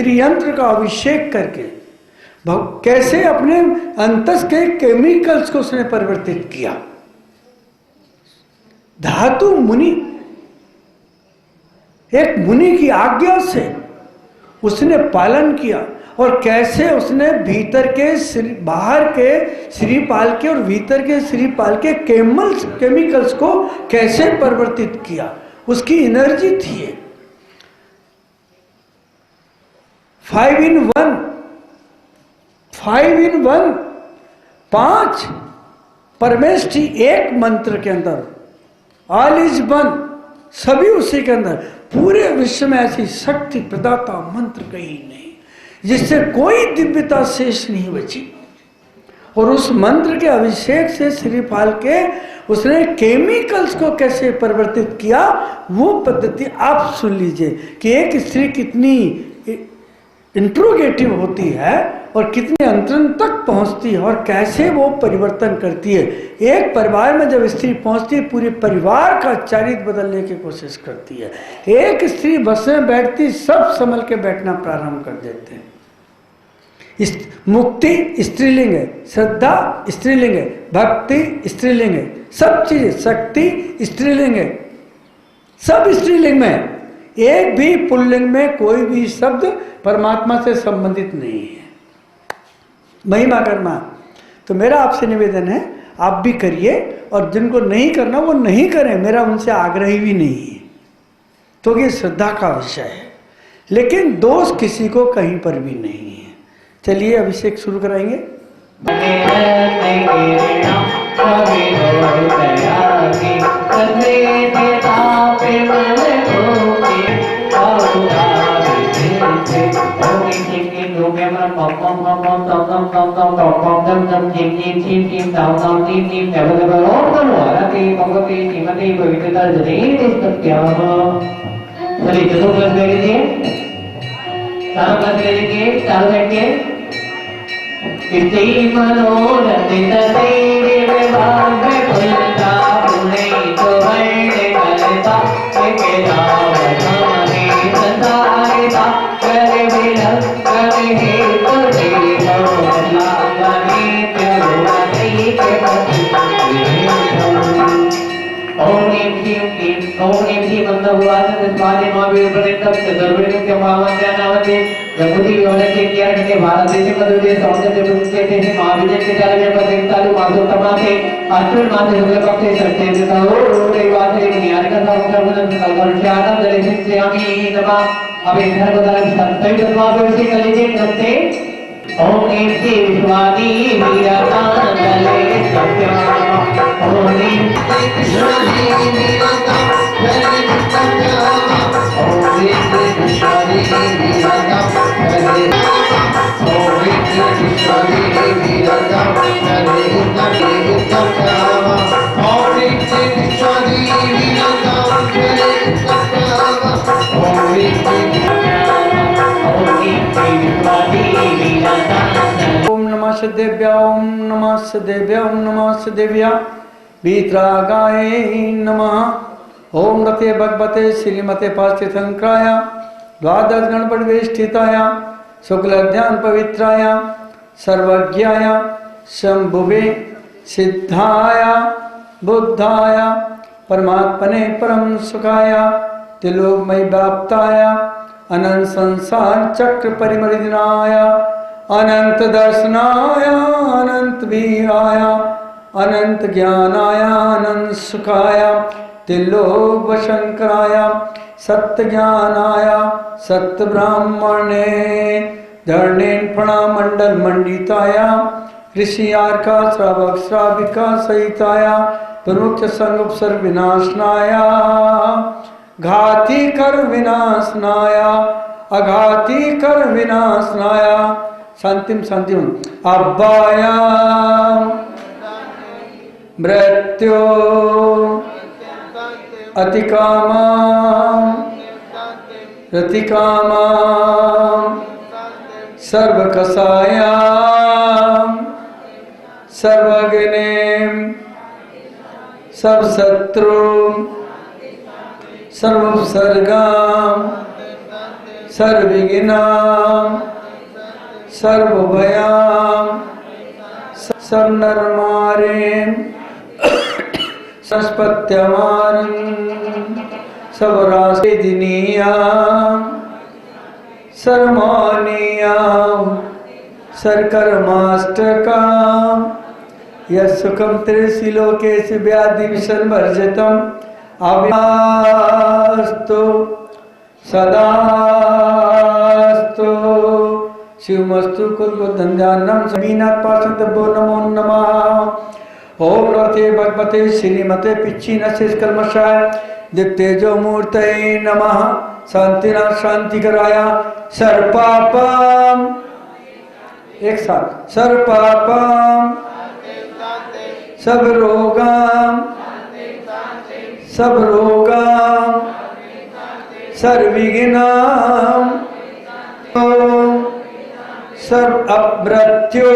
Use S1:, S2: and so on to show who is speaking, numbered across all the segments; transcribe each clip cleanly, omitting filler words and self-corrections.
S1: श्री यंत्र का अभिषेक करके कैसे अपने अंतस के केमिकल्स को उसने परिवर्तित किया। धातु मुनि, एक मुनि की आज्ञा से उसने पालन किया, और कैसे उसने भीतर के बाहर के श्रीपाल के और भीतर के श्रीपाल के केमिकल्स को कैसे परिवर्तित किया। उसकी एनर्जी थी 5 in 1, 5 in 1, 5 परमेष्टि एक मंत्र के अंदर, ऑल इज वन, सभी उसी के अंदर। पूरे विश्व में ऐसी शक्ति प्रदाता मंत्र कहीं नहीं जिससे कोई दिव्यता शेष नहीं बची। और उस मंत्र के अभिषेक से श्रीपाल के उसने केमिकल्स को कैसे परिवर्तित किया, वो पद्धति आप सुन लीजिए कि एक स्त्री कितनी इंट्रोगेटिव होती है और कितने अंतरंग तक पहुंचती है, और कैसे वो परिवर्तन करती है। एक परिवार में जब स्त्री पहुंचती है, पूरे परिवार का चरित्र बदलने की कोशिश करती है। एक स्त्री बस में बैठती, सब संभल के बैठना प्रारंभ कर देते हैं। मुक्ति स्त्रीलिंग है, श्रद्धा स्त्रीलिंग है, भक्ति स्त्रीलिंग है, सब चीजें, शक्ति स्त्रीलिंग है, सब स्त्रीलिंग में है। एक भी पुल्लिंग में कोई भी शब्द परमात्मा से संबंधित नहीं है। महिमा करना। तो मेरा आपसे निवेदन है, आप भी करिए, और जिनको नहीं करना वो नहीं करें, मेरा उनसे आग्रह भी नहीं है, तो ये श्रद्धा का विषय है। लेकिन दोष किसी को कहीं पर भी नहीं है। चलिए अभिषेक शुरू कराएंगे।
S2: मनोरथित
S1: देव्या ओम नमः सदेव्या ओम नमः सदेव्या वीतरागाय नमः। ओम रते भगवते श्रीमते पार्थिशंकराय द्वादश गणपतिवेष्टिताय शुक्लध्यान पवित्राय सर्वज्ञाय शंभुवे सिद्धाय बुद्धाय परमात्मने परम सुखाय त्रिलोकमय व्याप्ताय अनंत संसार चक्र परिमर्दिनाय अनंत दर्शनाय अनंत वीराय अनंत ज्ञानाय अनंत सुखाय त्रिलोक शंकराय सत्य ज्ञानाय सत्य ब्राह्मणे धरणेन प्रणाम मंडल मंडिताय ऋषियार्का श्रावक श्राविका सहिताय प्रमुख संगुप्सर विनाशनाय घाती कर विनाशनाय अघाती कर विनाशनाय शांतिम शांतिम अब्बाया मृत्यु अतिकामा रतिकामा सर्वकषाया सर्वज्ञ सर्वशत्रु सर्वोपसर्गा सर्वविघ्नां सर्वभयां सर्वनरमारें सरस्वत्यमानं सर्वरासेदिनीयां सर्वमानीयां सर्कर्माष्टकां यस्सुखं त्रिशिलोकेषु व्याधिविसर्जितम् अव्यास्तु सदास्तु शिवमस्तु कुलबुद्धंजानं समीनाथ पार्षदभ्यो नमो नमः। ओम नमस्ते भगवते श्रीमते पिच्ची नशेषकल्मषाय दिव्यतेजो मूर्तये नमः। शांतिनाथ शांतिकराय सर्वपापम एक साथ सर्वपापम सब रोगाम सर्वविघ्नां सर्वमृत्यो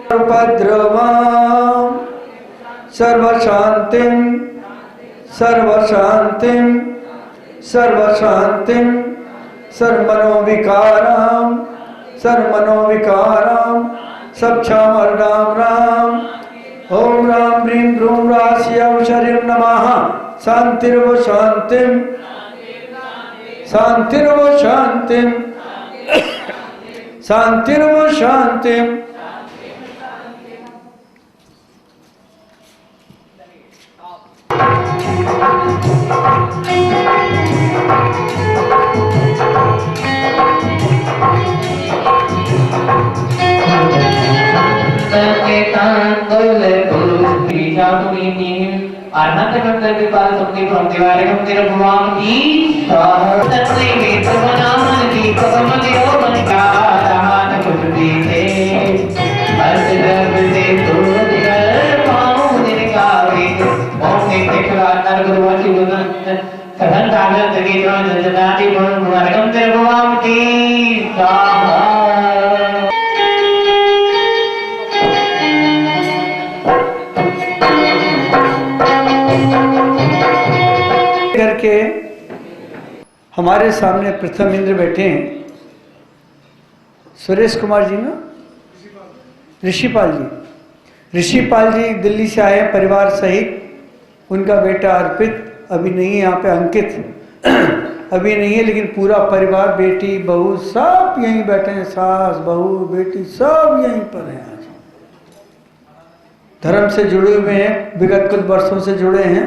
S1: सर्वोपद्रवां सर्वशांतिं सर्वमनोविकारां सक्षामर्णां राम। ओम राम ह्रीं ब्रूं रास्यं शरीर नमः। शांतिर्व शांतिं शांतिर्व शांतिं करके हमारे सामने प्रथम इंद्र बैठे हैं सुरेश कुमार जी ना ऋषिपाल जी दिल्ली से आए परिवार सहित। उनका बेटा अर्पित अभी नहीं है, यहाँ पे अंकित अभी नहीं है, लेकिन पूरा परिवार बेटी बहू सब यहीं बैठे हैं। सास बहू बेटी सब यहीं पर हैं। आज धर्म से जुड़े हुए हैं, विगत कुछ वर्षों से जुड़े हैं।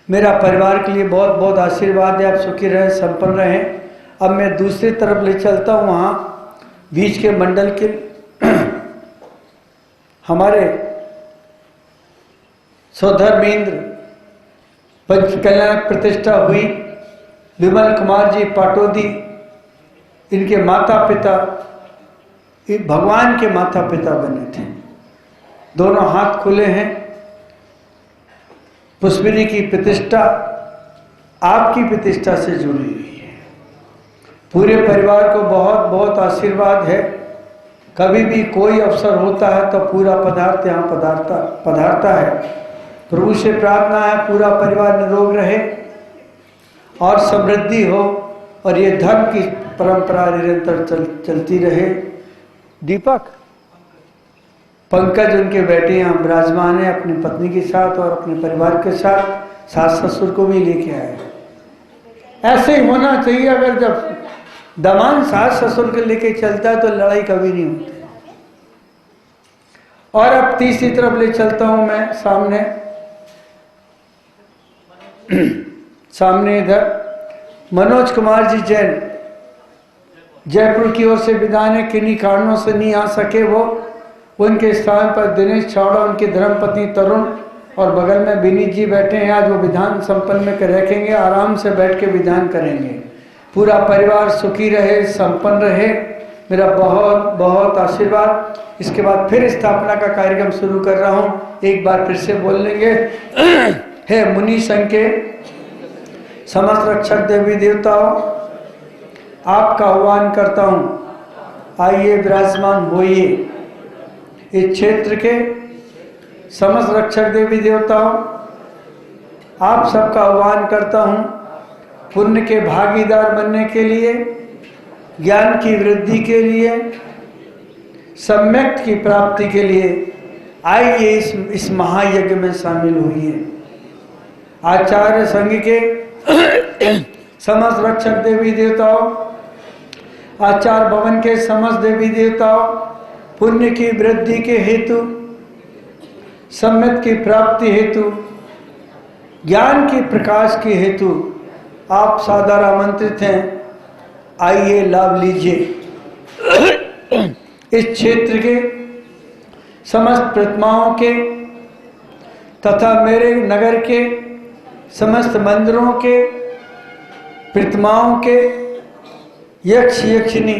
S1: मेरा परिवार के लिए बहुत बहुत आशीर्वाद है। आप सुखी रहें, संपन्न रहें। अब मैं दूसरी तरफ ले चलता हूँ। वहाँ बीच के मंडल के हमारे सौधर्मेंद्र पंच कल्याण प्रतिष्ठा हुई। विमल कुमार जी पाटोदी, इनके माता पिता भगवान के माता पिता बने थे। दोनों हाथ खुले हैं। पुष्पिनी की प्रतिष्ठा आपकी प्रतिष्ठा से जुड़ी हुई है। पूरे परिवार को बहुत बहुत आशीर्वाद है। कभी भी कोई अवसर होता है तो पूरा पदार्थ यहाँ पधारता है। प्रभु से प्रार्थना है पूरा परिवार निरोग रहे और समृद्धि हो और ये धर्म की परंपरा निरंतर चलती रहे। दीपक पंकज उनके बेटे यहाँ विराजमान है अपनी पत्नी के साथ और अपने परिवार के साथ। सास ससुर को भी लेके आए। ऐसे ही होना चाहिए। अगर जब दमान सास ससुर के लेके चलता है तो लड़ाई कभी नहीं होती। और अब तीसरी तरफ ले चलता हूं मैं। सामने इधर मनोज कुमार जी जैन जयपुर की ओर से विदान है। किन्हीं कारणों से नहीं आ सके वो। उनके स्थान पर दिनेश छावड़ा, उनकी धर्मपत्नी तरुण और बगल में विनीत जी बैठे हैं। आज वो विधान संपन्न में रखेंगे, आराम से बैठ के विधान करेंगे। पूरा परिवार सुखी रहे, संपन्न रहे, मेरा बहुत बहुत आशीर्वाद। इसके बाद फिर स्थापना का कार्यक्रम शुरू कर रहा हूँ। एक बार फिर से बोल लेंगे। हे मुनि संघ के समस्त रक्षक देवी देवताओं, आपका आह्वान करता हूँ, आइए विराजमान होइए। इस क्षेत्र के समस्त रक्षक देवी देवताओं, आप सबका आह्वान करता हूँ पुण्य के भागीदार बनने के लिए, ज्ञान की वृद्धि के लिए, सम्यक की प्राप्ति के लिए आइए इस महायज्ञ में शामिल हुइए। आचार्य संघ के समस्त रक्षक देवी देवताओं, आचार भवन के समस्त देवी देवताओं, पुण्य की वृद्धि के हेतु, सम्यक की प्राप्ति हेतु, ज्ञान की प्रकाश के हेतु आप सादर आमंत्रित हैं। आइए लाभ लीजिए। इस क्षेत्र के समस्त प्रतिमाओं के तथा मेरे नगर के समस्त मंदिरों के प्रतिमाओं के यक्ष यक्षिणी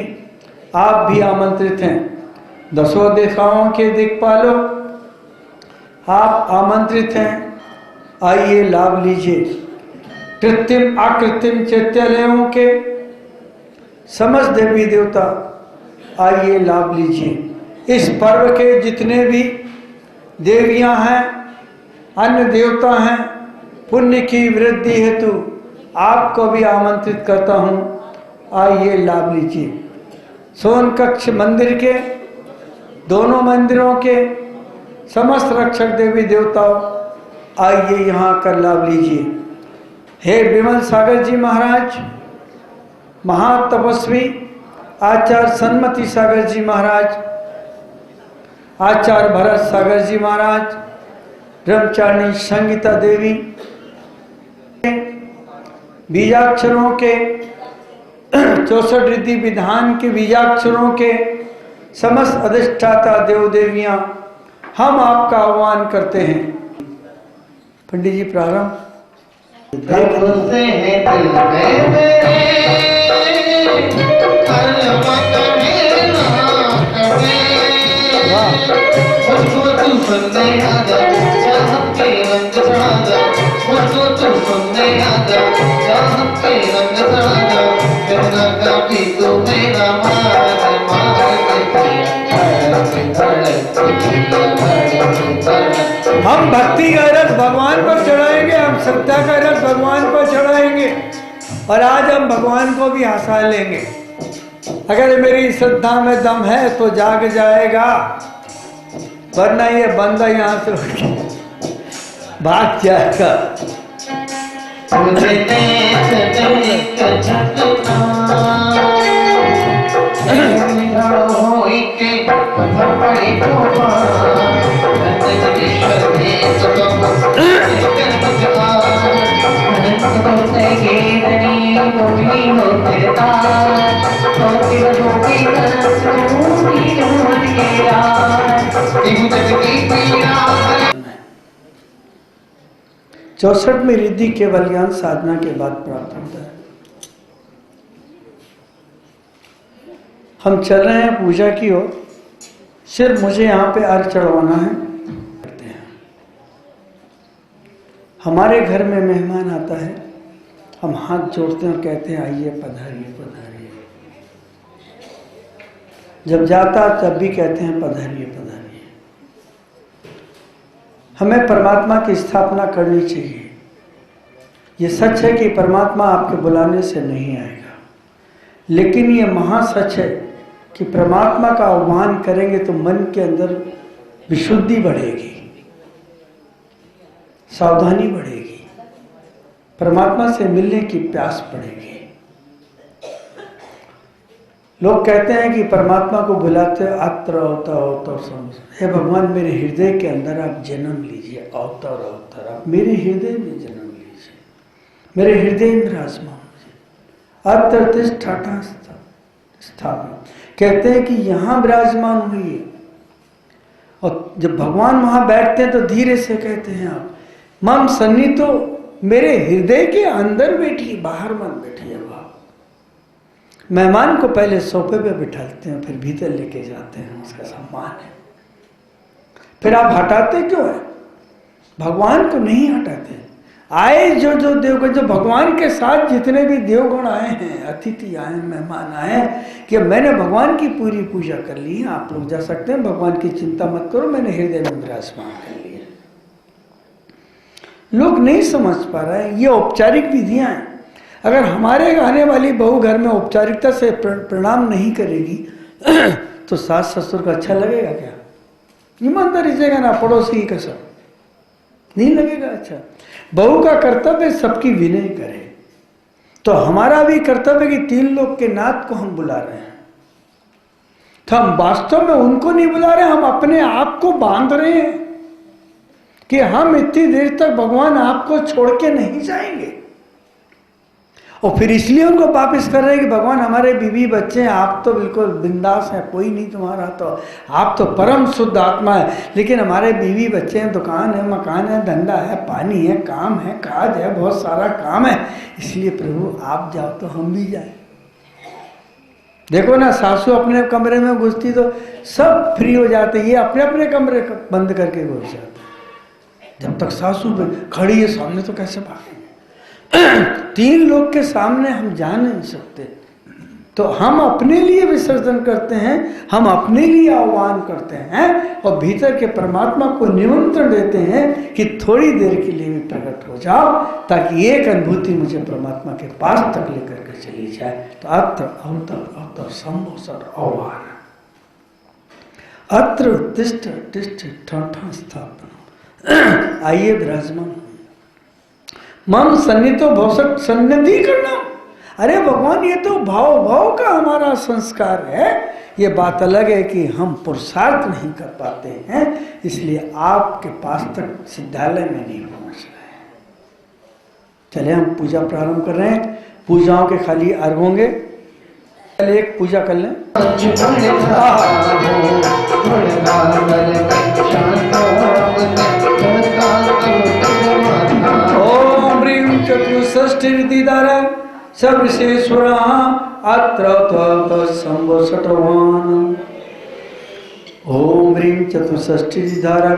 S1: आप भी आमंत्रित हैं। दसों दिशाओं के दिक्पालों आप आमंत्रित हैं। आइए लाभ लीजिए। कृत्रिम आकृत्रिम चैत्यालयों के समस्त देवी देवता आइए लाभ लीजिए। इस पर्व के जितने भी देवियां हैं, अन्य देवता हैं, पुण्य की वृद्धि हेतु आपको भी आमंत्रित करता हूं। आइए लाभ लीजिए। सोन कक्ष मंदिर के दोनों मंदिरों के समस्त रक्षक देवी देवताओं आइए यहाँ आकर लाभ लीजिए। हे विमल सागर जी महाराज, महातपस्वी आचार्य सन्मति सागर जी महाराज, आचार्य भरत सागर जी महाराज, ब्रह्मचारिणी संगीता देवी, बीजाक्षरों के 64 रिद्धि विधान के बीजाक्षरों के समस्त अधिष्ठाता देव देवियां, हम आपका आह्वान करते हैं। पंडित जी प्रारंभ। हम भक्ति का रस भगवान पर चढ़ाएंगे, हम श्रद्धा का रस भगवान पर चढ़ाएंगे और आज हम भगवान को भी हंसा लेंगे। अगर मेरी श्रद्धा में दम है तो जाग जाएगा, वरना ये बंदा यहाँ से भाग जाएगा। चौसठवीं रिद्धि केवल ज्ञान साधना के बाद प्राप्त होता है। हम चल रहे हैं पूजा की ओर। सिर्फ मुझे यहाँ पे अर्घ चढ़वाना है। हमारे घर में मेहमान आता है, हम हाथ जोड़ते हैं और कहते हैं आइए पधारिए पधारिए। जब जाता तब भी कहते हैं पधारिए पधारिए। हमें परमात्मा की स्थापना करनी चाहिए। ये सच है कि परमात्मा आपके बुलाने से नहीं आएगा, लेकिन ये महासच है कि परमात्मा का आह्वान करेंगे तो मन के अंदर विशुद्धि बढ़ेगी, सावधानी बढ़ेगी, परमात्मा से मिलने की प्यास बढ़ेगी। लोग कहते हैं कि परमात्मा को बुलाते अत्र अवतर अवतर समझ। हे भगवान, मेरे हृदय के अंदर आप जन्म लीजिए। अवतर अवतर आप मेरे हृदय में जन्म लीजिए, मेरे हृदय में विराजमान लीजिए। अत्र तिष्ठता स्थापना कहते हैं कि यहाँ विराजमान हुई। और जब भगवान वहां बैठते हैं तो धीरे से कहते हैं आप मम सन्निधो, मेरे हृदय के अंदर बैठिए, बाहर मत बैठिए। मेहमान को पहले सोफे पे बिठाते हैं, फिर भीतर लेके जाते हैं, उसका सम्मान है। फिर आप हटाते क्यों है? भगवान को नहीं हटाते। आए जो देवगण, जो भगवान के साथ जितने भी देवगण आए हैं, अतिथि आए, मेहमान आए, कि मैंने भगवान की पूरी पूजा कर ली है, आप लोग जा सकते हैं, भगवान की चिंता मत करो, मैंने हृदय में विराजमान कर लिया। लोग नहीं समझ पा रहे हैं। ये औपचारिक विधियां हैं। अगर हमारे आने वाली बहू घर में औपचारिकता से प्रणाम नहीं करेगी तो सास ससुर को अच्छा लगेगा क्या? ईमानदारी से ना पड़ोसी का सब नहीं लगेगा अच्छा। बहू का कर्तव्य सबकी विनय करे। तो हमारा भी कर्तव्य कि 3 लोग के नाथ को हम बुला रहे हैं, तो हम वास्तव में उनको नहीं बुला रहे, हम अपने आप को बांध रहे हैं कि हम इतनी देर तक भगवान आपको छोड़ के नहीं जाएंगे। और फिर इसलिए उनको वापस कर रहे हैं कि भगवान हमारे बीवी बच्चे हैं, आप तो बिल्कुल बिंदास हैं, कोई नहीं तुम्हारा, तो आप तो परम शुद्ध आत्मा है, लेकिन हमारे बीवी बच्चे हैं, दुकान है, मकान है, धंधा है, पानी है, काम है, काज है, बहुत सारा काम है, इसलिए प्रभु आप जाओ तो हम भी जाए। देखो ना, सासू अपने कमरे में घुसती तो सब फ्री हो जाते, ये अपने अपने कमरे बंद करके घुस जाते। जब तक सासू खड़ी है सामने तो कैसे भागेंगे? 3 लोग के सामने हम जा नहीं सकते। तो हम अपने लिए विसर्जन करते हैं, हम अपने लिए आह्वान करते हैं और भीतर के परमात्मा को निमंत्रण देते हैं कि थोड़ी देर के लिए भी प्रकट हो जाओ, ताकि एक अनुभूति मुझे परमात्मा के पास तक लेकर के चली जाए। तो अत्र अवतर संभोसर आह्वान, अत्र तिष्ठ तिष्ठ ठा स्थापना। आइए विराजमान, मम सन्निधो भौसक सन्निधि करना। अरे भगवान, ये तो भाव भाव का हमारा संस्कार है। ये बात अलग है कि हम पुरुषार्थ नहीं कर पाते हैं, इसलिए आपके पास तक सिद्धालय में नहीं पहुंच रहे हैं। चले हम पूजा प्रारंभ कर रहे हैं। पूजाओं के खाली अर्घ होंगे, पहले एक पूजा कर लें। ओम ह्रीं चतुष्षष्टिरितिधारा सविशेश्वरः अत्र संवसटवान्। ओम ह्रीं चतुष्षष्टिरितिधारा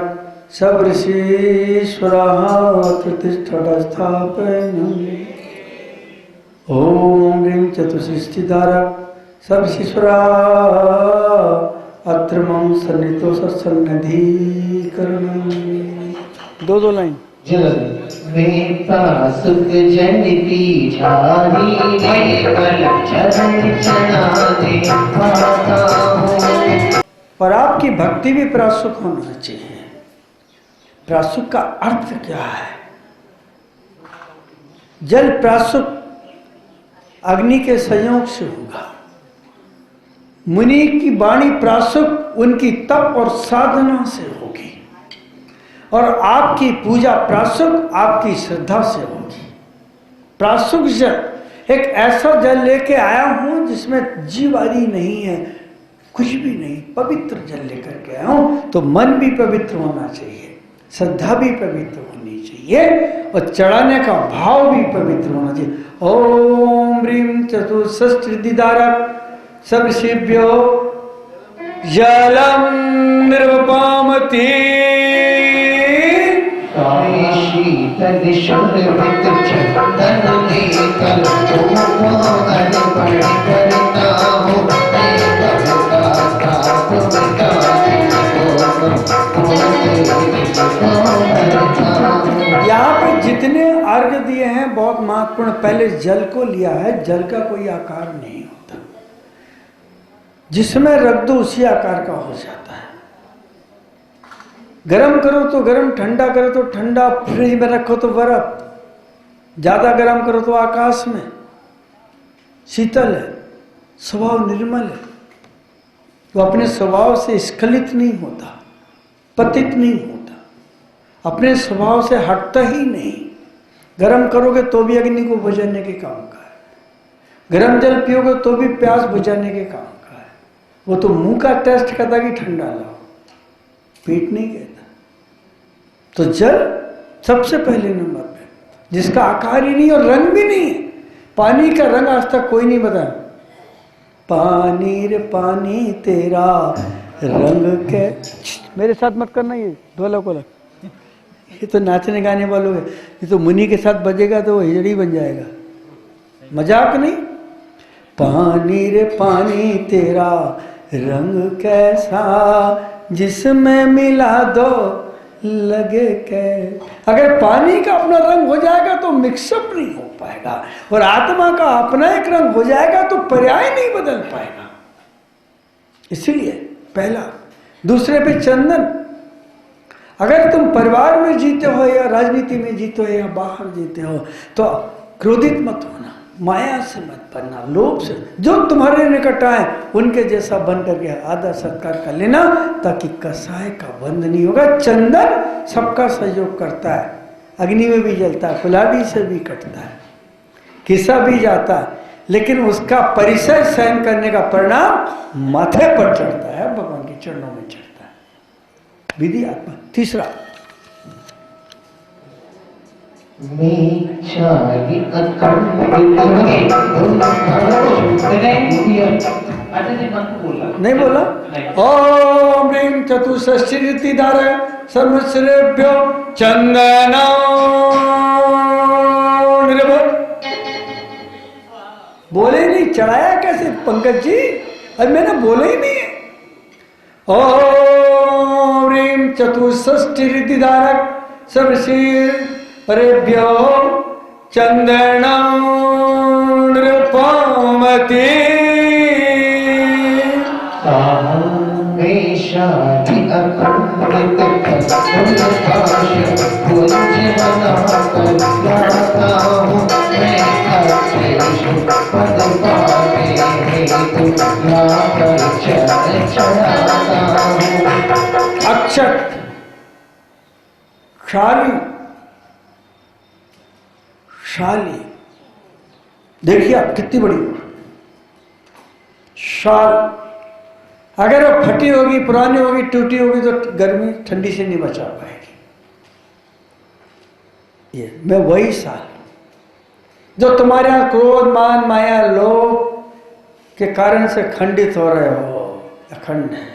S1: सविशेश्वरः अत्र तिष्ठस्थापयन्। ओम ह्रीं चतुष्षष्टिरितिधारा सविशेश्वरः अत्र मम सन्निधो सन्निधिकरणम्। 2 लाइन।
S2: जब में सुख जन पीछारी चढ़ाने आता हूँ।
S1: पर आपकी भक्ति भी प्रासुक होना चाहिए। प्रासुक का अर्थ क्या है? जल प्रासुक अग्नि के संयोग से होगा। मुनि की वाणी प्रासुक उनकी तप और साधना से होगी, और आपकी पूजा प्रासुक आपकी श्रद्धा से होगी। प्रासुक जल एक ऐसा जल लेके आया हूं जिसमें जीव आदि नहीं है, कुछ भी नहीं, पवित्र जल लेकर के आया हूं। तो मन भी पवित्र होना चाहिए, श्रद्धा भी पवित्र होनी चाहिए, और चढ़ाने का भाव भी पवित्र होना चाहिए। ओम ह्रीं चतुष्षष्टिरितिधारा सर्वसेभ्यो जलम निर्वपामति। शीतल शोभित चंदन लेकर करता हूँ। यहाँ पे जितने अर्घ्य दिए हैं बहुत महत्वपूर्ण, पहले जल को लिया है। जल का कोई आकार नहीं होता, जिसमें रख दो उसी आकार का हो जाता है। गरम करो तो गरम, ठंडा करो तो ठंडा, फ्रिज में रखो तो बर्फ, ज्यादा गरम करो तो आकाश में। शीतल है, स्वभाव निर्मल है, वो अपने स्वभाव से स्खलित नहीं होता, पतित नहीं होता, अपने स्वभाव से हटता ही नहीं। गरम करोगे तो भी अग्नि को बुझाने के काम का है, गरम जल पियोगे तो भी प्यास बुझाने के काम का है। वो तो मुंह का टेस्ट करता कि ठंडा लाओ, पेट नहीं कहता। तो जल सबसे पहले नंबर पे, जिसका आकार ही नहीं और रंग भी नहीं है। पानी का रंग आज तक कोई नहीं बताया। पानी रे पानी तेरा रंग के, मेरे साथ मत करना ये ढोलक वोलक, ये तो नाचने गाने वालों है। ये तो मुनि के साथ बजेगा तो वो हिजड़ी बन जाएगा, मजाक नहीं। पानी रे पानी तेरा रंग कैसा, जिसमें मिला दो लगे कैसे। अगर पानी का अपना रंग हो जाएगा तो मिक्सअप नहीं हो पाएगा, और आत्मा का अपना एक रंग हो जाएगा तो पर्याय नहीं बदल पाएगा। इसीलिए पहला। दूसरे पे चंदन। अगर तुम परिवार में जीते हो या राजनीति में जीते हो या बाहर जीते हो तो क्रोधित मत होना, माया से मत बनना, लोभ से। जो तुम्हारे निकट आए उनके जैसा बन करके आदर सत्कार कर लेना, ताकि कसाय का बंध नहीं होगा। चंदन सबका सहयोग करता है, अग्नि में भी जलता है, कुल्हाड़ी से भी कटता है, किसा भी जाता है, लेकिन उसका परिसर सहन करने का परिणाम माथे पर चढ़ता है, भगवान के चरणों में चढ़ता है। विधि आत्मा। तीसरा, नहीं बोला। ओम ह्रीं चतुष्षष्टि धारक सर्वश्रेभ्यो चंदनो बोले नहीं, चढ़ाया कैसे पंकज जी? अब मैंने बोला ही नहीं है। ओम ह्रीं चतुष्षष्टि धारक सर्वश्रेभ्यो चंदनो नृपमति अक्षत शाली। शाली देखिए आप कितनी बड़ी शाल। अगर वो फटी होगी, पुरानी होगी, टूटी होगी तो गर्मी ठंडी से नहीं बचा पाएगी। ये मैं वही शाल जो तुम्हारे यहाँ क्रोध मान माया लोभ के कारण से खंडित हो रहे हो, अखंड है।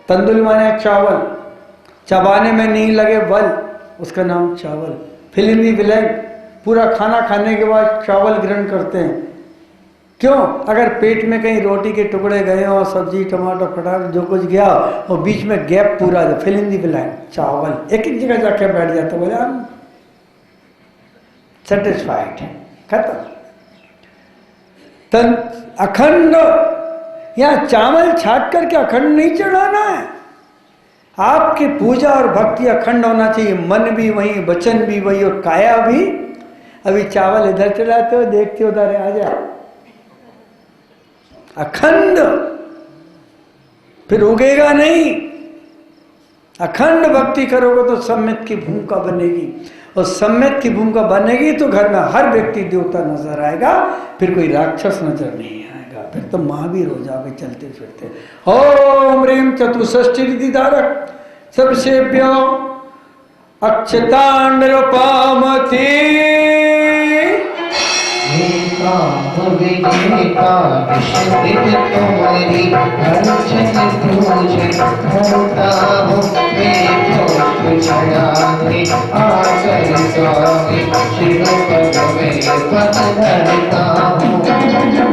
S1: तंदुल माने चावल, चबाने में नहीं लगे बल, उसका नाम चावल। फिल्मी विलय, पूरा खाना खाने के बाद चावल ग्रहण करते हैं। क्यों? अगर पेट में कहीं रोटी के टुकड़े गए हो, सब्जी टमाटर फटार जो कुछ गया और बीच में गैप पूरा फिल्मी विलय, चावल एक एक जगह जाके बैठ जाते, बोले हम सेटिस्फाइड है, खत्म। तन अखंड, यहाँ चावल छाट करके अखंड नहीं चढ़ाना है। आपकी पूजा और भक्ति अखंड होना चाहिए, मन भी वही, वचन भी वही और काया भी। अभी चावल इधर चलाते हो, देखते हो उधर आ जा, अखंड फिर उगेगा नहीं। अखंड भक्ति करोगे तो सम्यक की भूमिका बनेगी, और सम्यक की भूमिका बनेगी तो घर में हर व्यक्ति देवता नजर आएगा, फिर कोई राक्षस नजर नहीं आएगा, फिर तो महावीर हो जाओगे चलते फिरते। ओम ह्रीं चतुष्षष्टि धारक सर्वसेभ्यो अक्षतांडरूपमति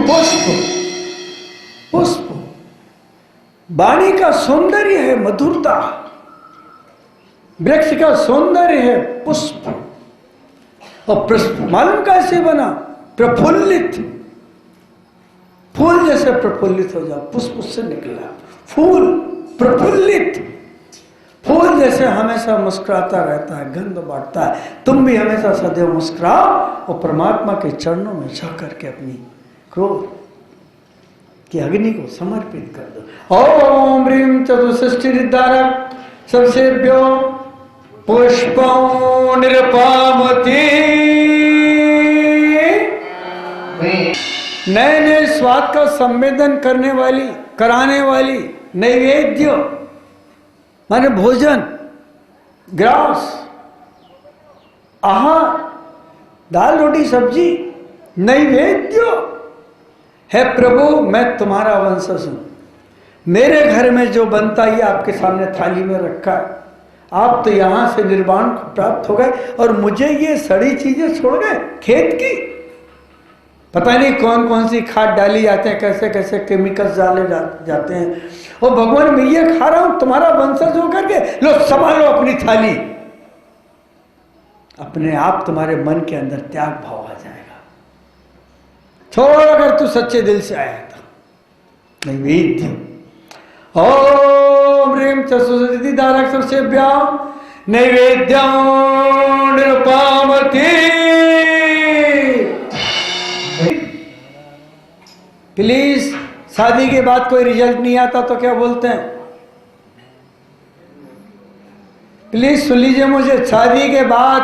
S1: पुष्प। पुष्प वाणी का सौंदर्य है, मधुरता। वृक्ष का सौंदर्य है पुष्प। और पुष्प मालूम कैसे बना? प्रफुल्लित, फूल जैसे प्रफुल्लित हो जाओ, पुष्प उससे निकला। फूल प्रफुल्लित, फूल जैसे हमेशा मुस्कुराता रहता है, गंध बांटता है। तुम भी हमेशा सदैव मुस्कुराओ और परमात्मा के चरणों में जा करके अपनी क्रोध की अग्नि को समर्पित कर दो। ओम ह्रीं चतुष्षष्टि धारक सर्वसेभ्यो पुष्पं निरपामति। नए नए स्वाद का संवेदन करने वाली, कराने वाली नैवेद्य माने भोजन, ग्रास, आहार, दाल रोटी सब्जी, नैवेद्य है। प्रभु मैं तुम्हारा वंशज हूं, मेरे घर में जो बनता ही आपके सामने थाली में रखा है। आप तो यहां से निर्वाण प्राप्त हो गए और मुझे ये सड़ी चीजें छोड़ गए, खेत की पता नहीं कौन कौन सी खाद डाली जाते हैं, कैसे कैसे केमिकल्स डाले जाते हैं। और भगवान मैं ये खा रहा हूं, तुम्हारा वंशज होकर के लो संभालो अपनी थाली। अपने आप तुम्हारे मन के अंदर त्याग भाव आ जाएगा। छोड़, अगर तू सच्चे दिल से आया था। नैवेद्य ओम ह्रीं चतुर्दशी दाराक्षर से व्याम नैवेद्यम निरुपामति। प्लीज, शादी के बाद कोई रिजल्ट नहीं आता तो क्या बोलते हैं? प्लीज सुन लीजिए मुझे, शादी के बाद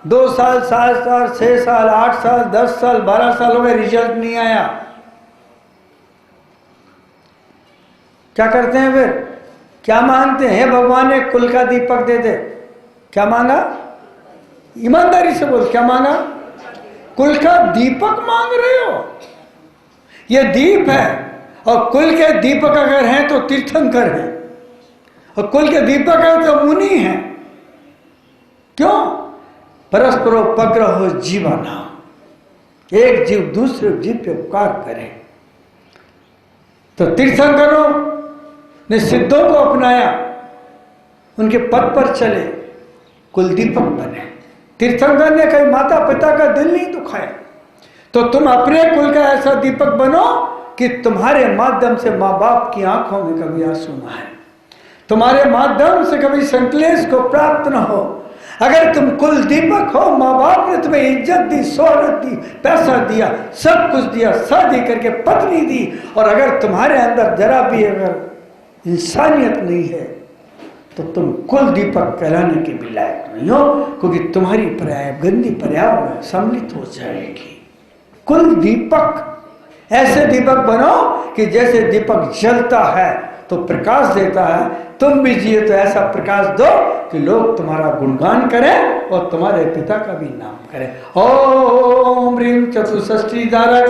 S1: 2 साल, 7 साल, 6 साल, 8 साल, 10 साल, 12 साल हो गए, रिजल्ट नहीं आया, क्या करते हैं फिर? क्या मांगते हैं? भगवान ने कुल का दीपक दे दे। क्या मांगा? ईमानदारी से बोल, क्या मांगा? कुल का दीपक मांग रहे हो? ये दीप है, और कुल के दीपक अगर हैं तो तीर्थंकर हैं, और कुल के दीपक है तो मुनि हैं। क्यों? परस्परोपग्रह जीवना, एक जीव दूसरे जीव पे उपकार करे। तो तीर्थंकरों ने सिद्धों को अपनाया, उनके पद पर चले, कुल दीपक बने। तीर्थंकर ने कहीं माता पिता का दिल नहीं दुखाया। तो तुम अपने कुल का ऐसा दीपक बनो कि तुम्हारे माध्यम से माँ बाप की आंखों में कभी आंसू न आए, तुम्हारे माध्यम से कभी संकलेश को प्राप्त न हो। अगर तुम कुल दीपक हो, माँ बाप ने तुम्हें इज्जत दी, शोहरत दी, पैसा दिया, सब कुछ दिया, शादी करके पत्नी दी, और अगर तुम्हारे अंदर जरा भी अगर इंसानियत नहीं है तो तुम कुल दीपक कहलाने के भी लायक नहीं हो, क्योंकि तुम्हारी पर्याय गंदी पर्याय में सम्मिलित हो जाएगी। कुल दीपक, ऐसे दीपक बनो कि जैसे दीपक जलता है तो प्रकाश देता है, तुम भी जिए तो ऐसा प्रकाश दो कि लोग तुम्हारा गुणगान करें और तुम्हारे पिता का भी नाम करें। ओम ह्रीं चतुष्षष्ठी दारक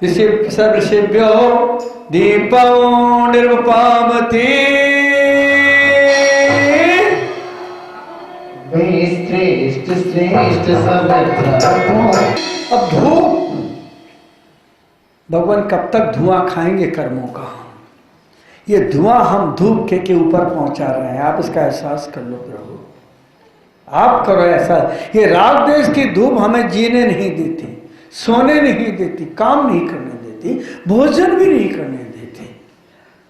S1: ऋषिभ्यो दीपं निर्वपामति।
S2: श्रेष्ठ श्रेष्ठ सब
S1: अब धूप, भगवान कब तक धुआं खाएंगे कर्मों का? ये धुआं हम धूप के ऊपर पहुंचा रहे हैं, आप इसका एहसास कर लो प्रभु, आप करो ऐसा। ये राग देश की धूप हमें जीने नहीं देती, सोने नहीं देती, काम नहीं करने देती, भोजन भी नहीं करने देती।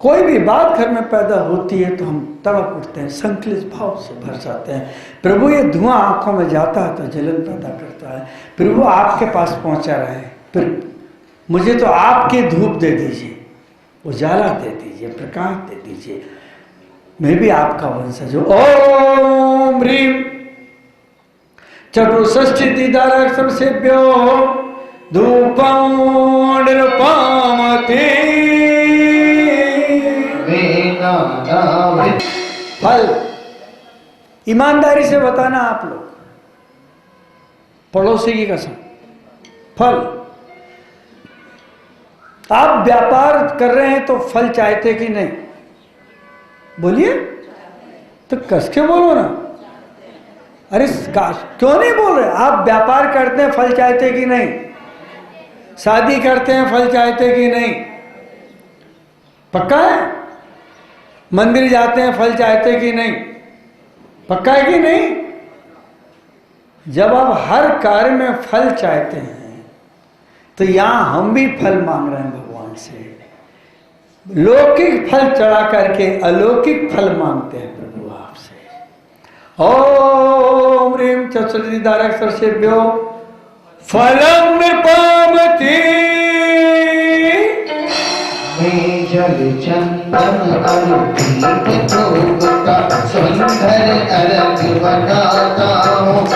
S1: कोई भी बात घर में पैदा होती है तो हम तड़प उठते हैं, संकलित भाव से भर जाते हैं। प्रभु ये धुआं आंखों में जाता है तो जलन पैदा करता है। प्रभु आपके पास पहुंचा रहे हैं, फिर मुझे तो आपकी धूप दे दीजिए, उजाला दे दीजिए, प्रकाश दे दीजिए, मैं भी आपका वंशज हूं। ओम ह्रीं चतुष्षष्ठी दीदाराक्षर सेभ्यो धूपं निरुपामति। फल ईमानदारी से बताना आप लोग, पड़ोसी की कसम, फल आप व्यापार कर रहे हैं तो फल चाहते कि नहीं? बोलिए तो कस के बोलो ना। अरे क्यों नहीं बोल रहे? आप व्यापार करते हैं, फल चाहते कि नहीं? शादी करते हैं, फल चाहते कि नहीं? पक्का है? मंदिर जाते हैं, फल चाहते कि नहीं? पक्का है कि नहीं? जब आप हर कार्य में फल चाहते हैं तो यहां हम भी फल मांग रहे हैं भगवान से। लौकिक फल चढ़ा करके अलौकिक फल मांगते हैं प्रभु आपसे। ओम ह्रीं चतुष्षष्ठी दाराक्षर सेभ्यो फलम निरुपामति।
S2: जल चंदन अरुदीप धूप का सुंदर अर्घ बनाता हूँ।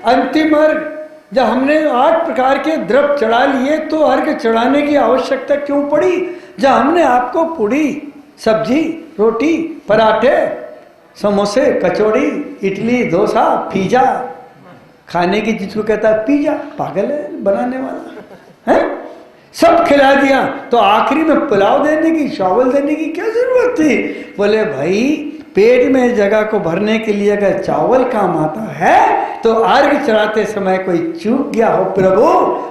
S1: अंतिम अर्घ, जब हमने 8 प्रकार के द्रव्य चढ़ा लिए तो अर्घ चढ़ाने की आवश्यकता क्यों पड़ी? जब हमने आपको पूड़ी, सब्जी, रोटी, पराठे, समोसे, कचौड़ी, इडली, डोसा, पिज्जा, खाने की चीज को कहता है पिज्जा, पागल है बनाने वाला है। सब खिला दिया, तो आखिरी में पुलाव देने की, चावल देने की क्या जरूरत थी? बोले भाई पेट में जगह को भरने के लिए अगर चावल काम आता है तो अर्घ चढ़ाते समय कोई चूक गया हो प्रभु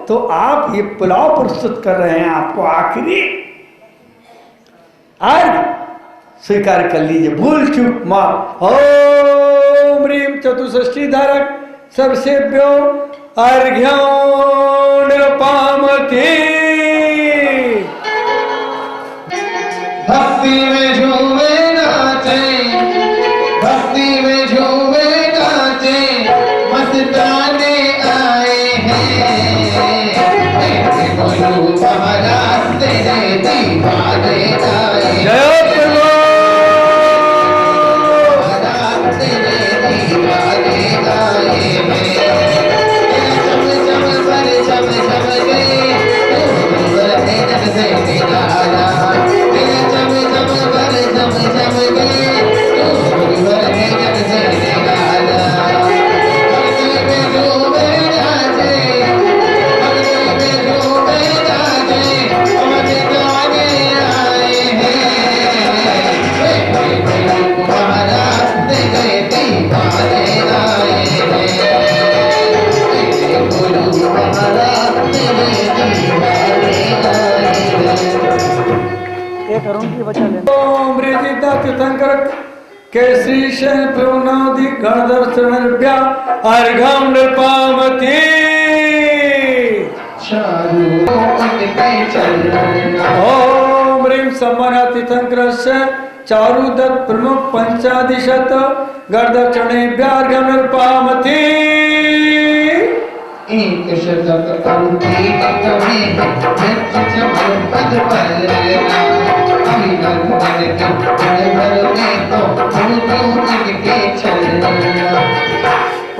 S1: तो आप ये पुलाव प्रस्तुत कर रहे हैं, आपको आखिरी अर्घ स्वीकार कर लीजिए, भूल चूक माफ। ओम ह्रीम चतुष्षष्ठी धारक सर्वसेभ्यो अर्घ्यो निरपामति।
S2: भक्ति में झूमे नाचे, भक्ति में झूमे नाचे, मस्ताने आए हैं, बोलू महाराज तेरे दीवाने आए हैं।
S1: जय ओम ऋजिता तीर्थंकर केसरी शैन प्रोनादि गणदर्शनभ्या अर्घम नृपामति। ओम ह्रीं सम्मना तीर्थंकरस्य चारुदत्त प्रमुख पंचादिशत गणदर्शनेभ्या अर्घम नृपामति।
S2: एक शतक अंकी कवि पद पलना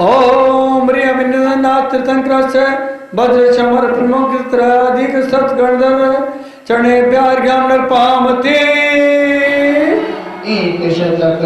S1: ओम ह्रीं तीर्थंकरस्य वज्र चमर प्रमुख त्राधिक सत्गणधर चरणेभ्यः अर्घ्यं नृपामति।
S2: एक शतक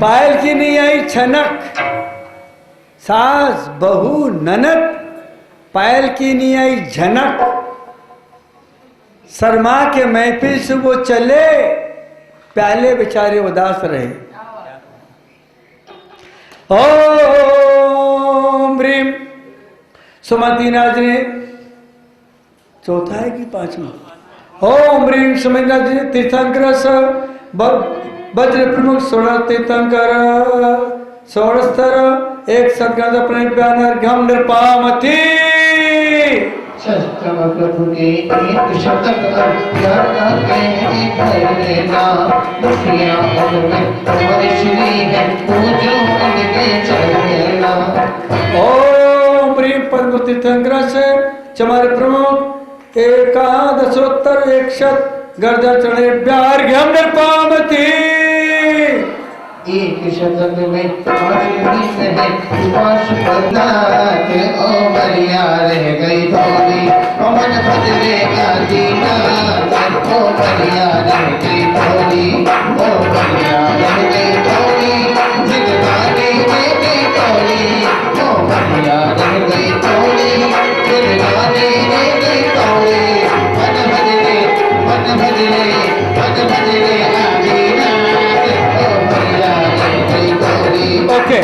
S1: पायल की नहीं आई छनक, सास बहू ननद पायल की नहीं आई झनक। शर्मा के महफिल से वो चले, प्याले बेचारे उदास रहे। ओम ह्रीं सुमति नाथ ने चौथा है कि पांचवा? ओम ह्रीं सुमति नाथ ने तीर्थंकर वज्र प्रमुख 16 तीर्थंकर 16 स्तर एक सदगण प्रणिप्यान नृपामति।
S2: शस्त्रम प्रभु के एक शतक
S1: ओम ह्रीं पद्म तीर्थंकर से चमार प्रमुख एकादशोत्तर 100 गर्दा चरणेभ्यः अर्घ्यं नृपामति।
S2: एक शतक में 5 दिन है 5 पन्नात ओ मरिया रह गई थोड़ी मन बदलेगा दीनात ओ मरिया रह गई थोड़ी ओ मरिया रह गई थोड़ी जिंदगानी रह गई थोड़ी ओ मरिया रह गई थोड़ी जिंदगानी रह गई थोड़ी मन बदले मन बदले मन बदले
S1: ओके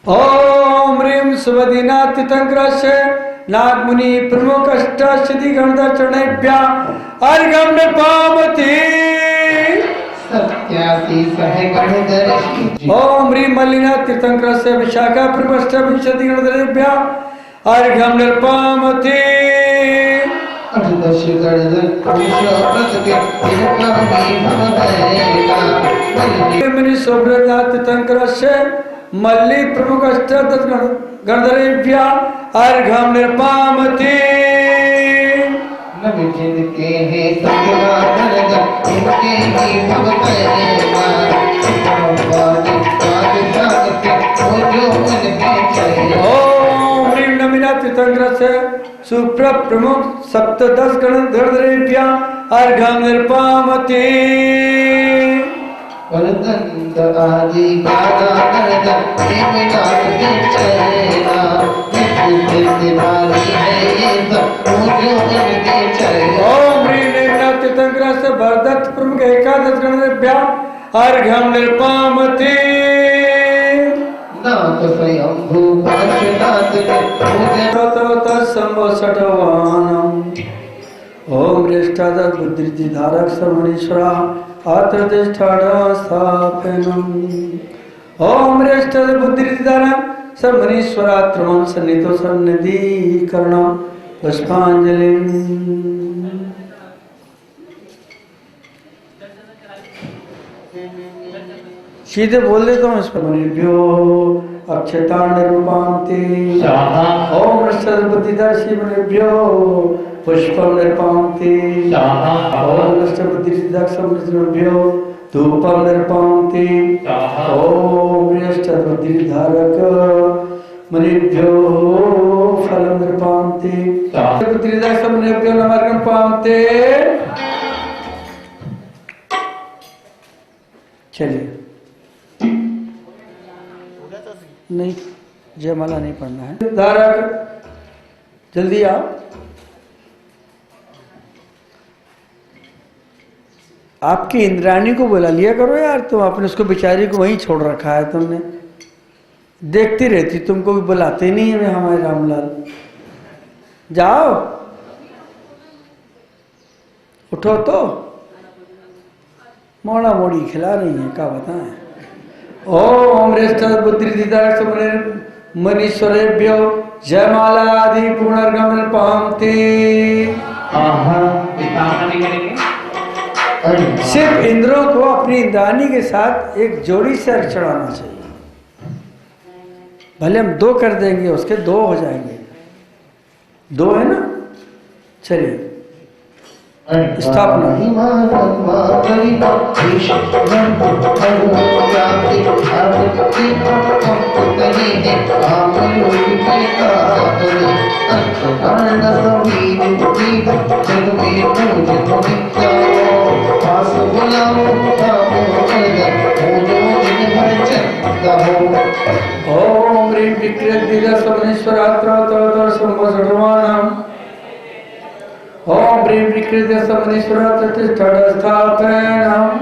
S1: ओम ह्रीं सुवदिनाथ तीर्थंकरस्य नागमुनि प्रमुख अष्टाशति गणदर्शनेभ्यः अर्घ्यं निर्पामति
S2: सत्यासी सहगणदर्शी
S1: ओम ह्रीं मल्लिनाथ तीर्थंकरस्य विशाखा प्रमुख अष्टाविंशति गणदर्शनेभ्यः अर्घ्यं निर्पामति
S2: अष्टदश गणदर विश्वप्रतके तिरुपति भवदेगा
S1: मुनि सोब्रनाथ तीर्थंकरस्य मल्ली प्रमुख अष्टादश गणधरेभ्यः अर्घ्यं निर्पामति
S2: नवी जिनके हैं सतवा भरगा इनके ही भवदेगा भगवान साध के वो जो उनके चाहिए
S1: ओम ह्रीं नमिनाथ तीर्थंकरस्य सुप्र प्रमुख सप्तदश गणधरेभ्यः अर्घ्यं निर्पामति
S2: वरदंड आदि गाना करदा प्रेमनाथ के चलेना नित्य वाली है ये सब मुझे उनके चले
S1: ओम ह्रीं नमिनाथ तीर्थंकरस्य वरदत्त प्रमुख एकादश गणधरेभ्यः अर्घ्यं निर्पामति
S2: नाथ स्वयं भूपाशनाथ के मुझे
S1: तत्संवत्सरवानम् ओम रेष्ठादर बुद्धिर्धि धारक सर्वनीश्वरा आत्रतिष्ठास्थापनम् ओम रेष्ठादर बुद्धिर्धि धारक सर्वनीश्वरा त्रमं सन्निधो सन्निधिकरणं पुष्पांजलिम् सीधे बोल देता हूँ इस पर मनिभ्यो अक्षतांड रूपांते ओम रष्टबुद्धिदर्शी मनिभ्यो पुष्पम निर्पांते ओम रष्टबुद्धिदक्षमनिभ्यो धूपम निर्पांते ओम रष्टबुद्धिधारक मनिभ्यो फलम निर्पांते बुद्धिदक्षमनिभ्यो नमर्गम पांते। चलिए नहीं जयमाला नहीं पढ़ना है धारक जल्दी आओ आपकी इंद्राणी को बुला लिया करो यार तुम अपने उसको बेचारी को वहीं छोड़ रखा है तुमने देखती रहती तुमको भी बुलाते नहीं है हमारे रामलाल जाओ उठो तो मोड़ा मोड़ी खिला रही है क्या बताएं। ओम बुद्धिर्दिदार मनीश्वरेभ्यो जयमाला आदि पुनर्गम पामते। सिर्फ इंद्रों को अपनी इंद्राणी के साथ एक जोड़ी से अर्घ चढ़ाना चाहिए। भले हम 2 कर देंगे उसके 2 हो जाएंगे 2 है ना। चलिए स्थापना ओम ह्रीं विक्रेतिरसमनेश्वरात्रातर्षर्वाणाम् ओम ह्रीं विक्रेतिरसमनेश्वरात्रातिष्ठस्थापनम्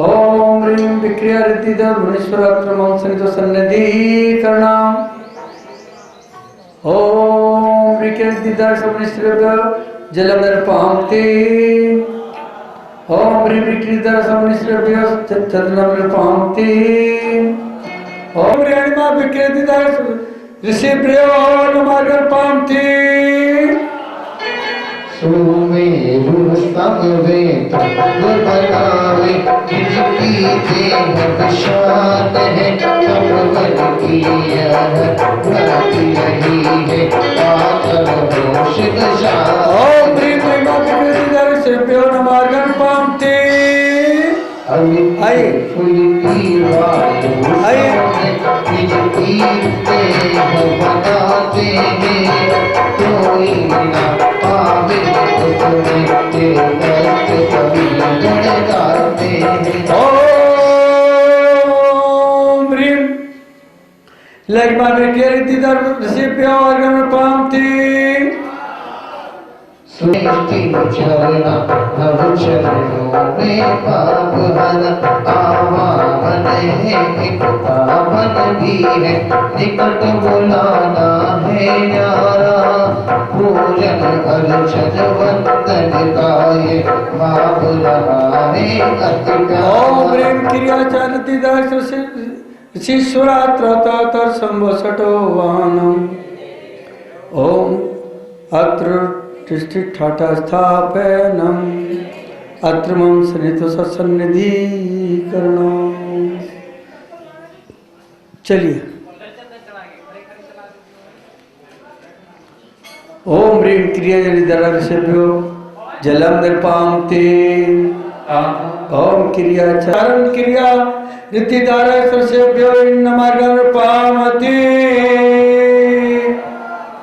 S1: ओम ह्रीं विक्रियारितिरसमनेश्वरात्रमंसनिधसन्निधिकरणम् ओम विक्रेतिरसमनेश्वरभ्यो जलं निर्पान्ते। ओम ह्रीं विक्रेतिरसमनेश्वरभ्यो तत्तलं निर्पान्ते। ओम रेणुमा विक्रेतिरस ऋषिभ्यो नमः निर्पान्ते।
S2: सुमेरु समवेत बनावे जिसकी देह विशाल है कमल की यह गति रही है पाकर होश दशा
S1: ओम ह्रीं महिमा विकृतिदर्शेभ्यो नमः गणपते आइए
S2: फूल की वायु जिसकी देह बनाते हैं कोई ना पावे उसमें तेरे कभी गुण गाते हैं
S1: ओम ह्रीं महिमा विकृतिदर्शेभ्यो गणपते
S2: सृष्टि चरना नव चरणों में पाप हर आवाहन है एक पावन भी है निकट बुलाना है यारा पूजन अर्चन वंदन गाये भाव रहा है अति
S1: ओम ह्रीं क्रियाचारितिदर्शे शिश्वरात्र संवसटो वाहनम ओम अत्र तिष्ठिठाठा स्थापनम अत्र मम सन्निधो सन्निधिकरणम। चलिए ओम ह्रीं क्रियाचारितिदर्शेभ्यो जलम निर्पामते ओम क्रियाचारण क्रिया रीतिदर्शेभ्यो नमः गणपते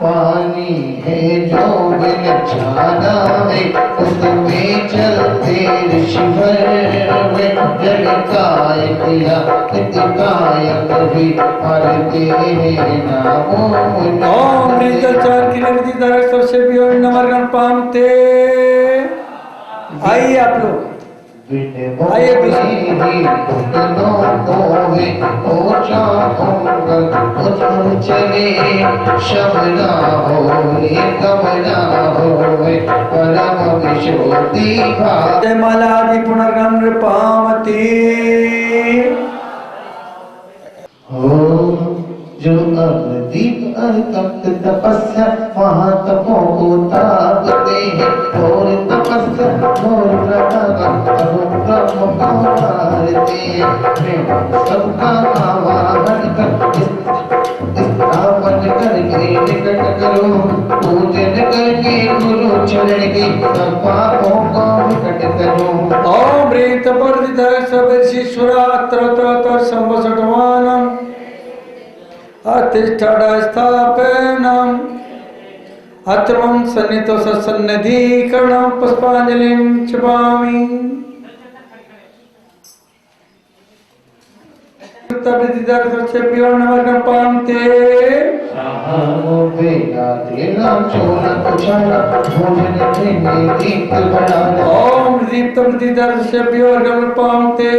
S2: पानी है जो बिन जाना है उसमें चलते ऋषिवर में जल कायक या कायक भी हरते हैं नामों
S1: ओम रीतिचार रीतिदर्शेभ्यो नमः गणपते। आइए आप लोग आइए
S2: चले शबना हो कमना हो परम विशोदी
S1: मालादि पुनर्गम नृपामती
S2: हो जो अवदीप तप्त तपस्या वहाँ तपों को ताकते हैं और तपस्या और ब्रह्म को मारते हैं सबका आवाहन कर स्थापन करके निकट करो पूजन करके गुरु चरण के सब पापों को निकट करो
S1: ओम ह्रीं तपर्दिदर्शेभ्यो संवसटवानम अतिष्ठा स्थापनम अत्र मम सन्निधो सन्निधिकरणम पुष्पांजलिं क्षिपामि। तपर्दिदर्शेभ्यो नमः गणपते ओम ह्रीं तपर्दिदर्शेभ्यो गणपते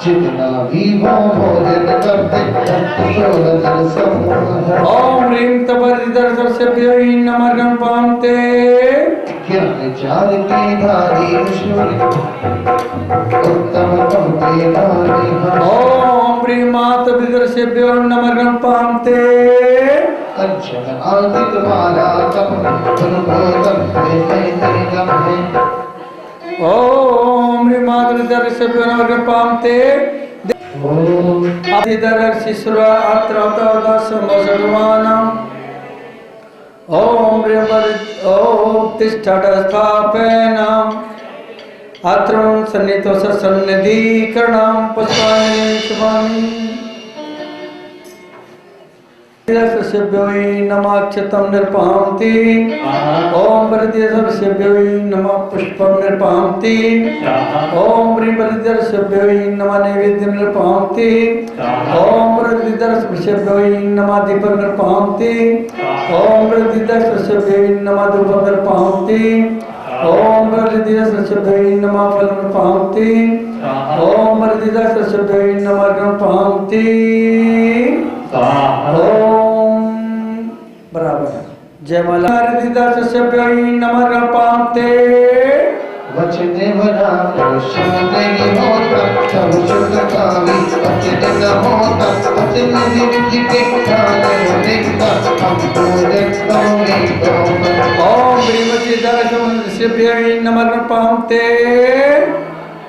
S2: जितना भी वो भोजन करते
S1: ओम ह्रीं तपर्दिदर्शेभ्यो नमः गणपते
S2: ज्ञान चार के धारी उत्तम पंक्ति धारी
S1: ओम ह्रीं मातर्दिदर्शेभ्यो नमः गणपते
S2: कंचन आदित माला तप अनुमोदन में है
S1: ओम ह्रीं मातर्दिदर्शेभ्यो नमः गणपते आदिदर्शिश्वर अत्र संवसटवानम ओम ह्रीं ओम तिष्ठा स्थापनम अत्र मम सन्निधो सन्निधिकरणम पुष्पांजलिं क्षिपामि। सर्वेभ्यो नमः अक्षतं निर्पामति ओम सर्वेभ्यो नमः पुष्पं निर्पामति ओम सर्वेभ्यो नमः नैवेद्यं निर्पामति ओम सर्वेभ्यो नमः दीपं निर्पामति ओम सर्वेभ्यो नमः धूपं निर्पामति ओम सर्वेभ्यो नमः फलं निर्पामति ओम सर्वेभ्यो नमः गणपते ओम बराबर जय माला हरिदास नमः गणपते
S2: बचने वाला शुद्ध नहीं होता सब शुद्ध कामी बचने न होता बचने जिंदगी के खाने देखता हमको देखता मैं तो
S1: ओम श्रीमती दर्शभ्यै नमः पामते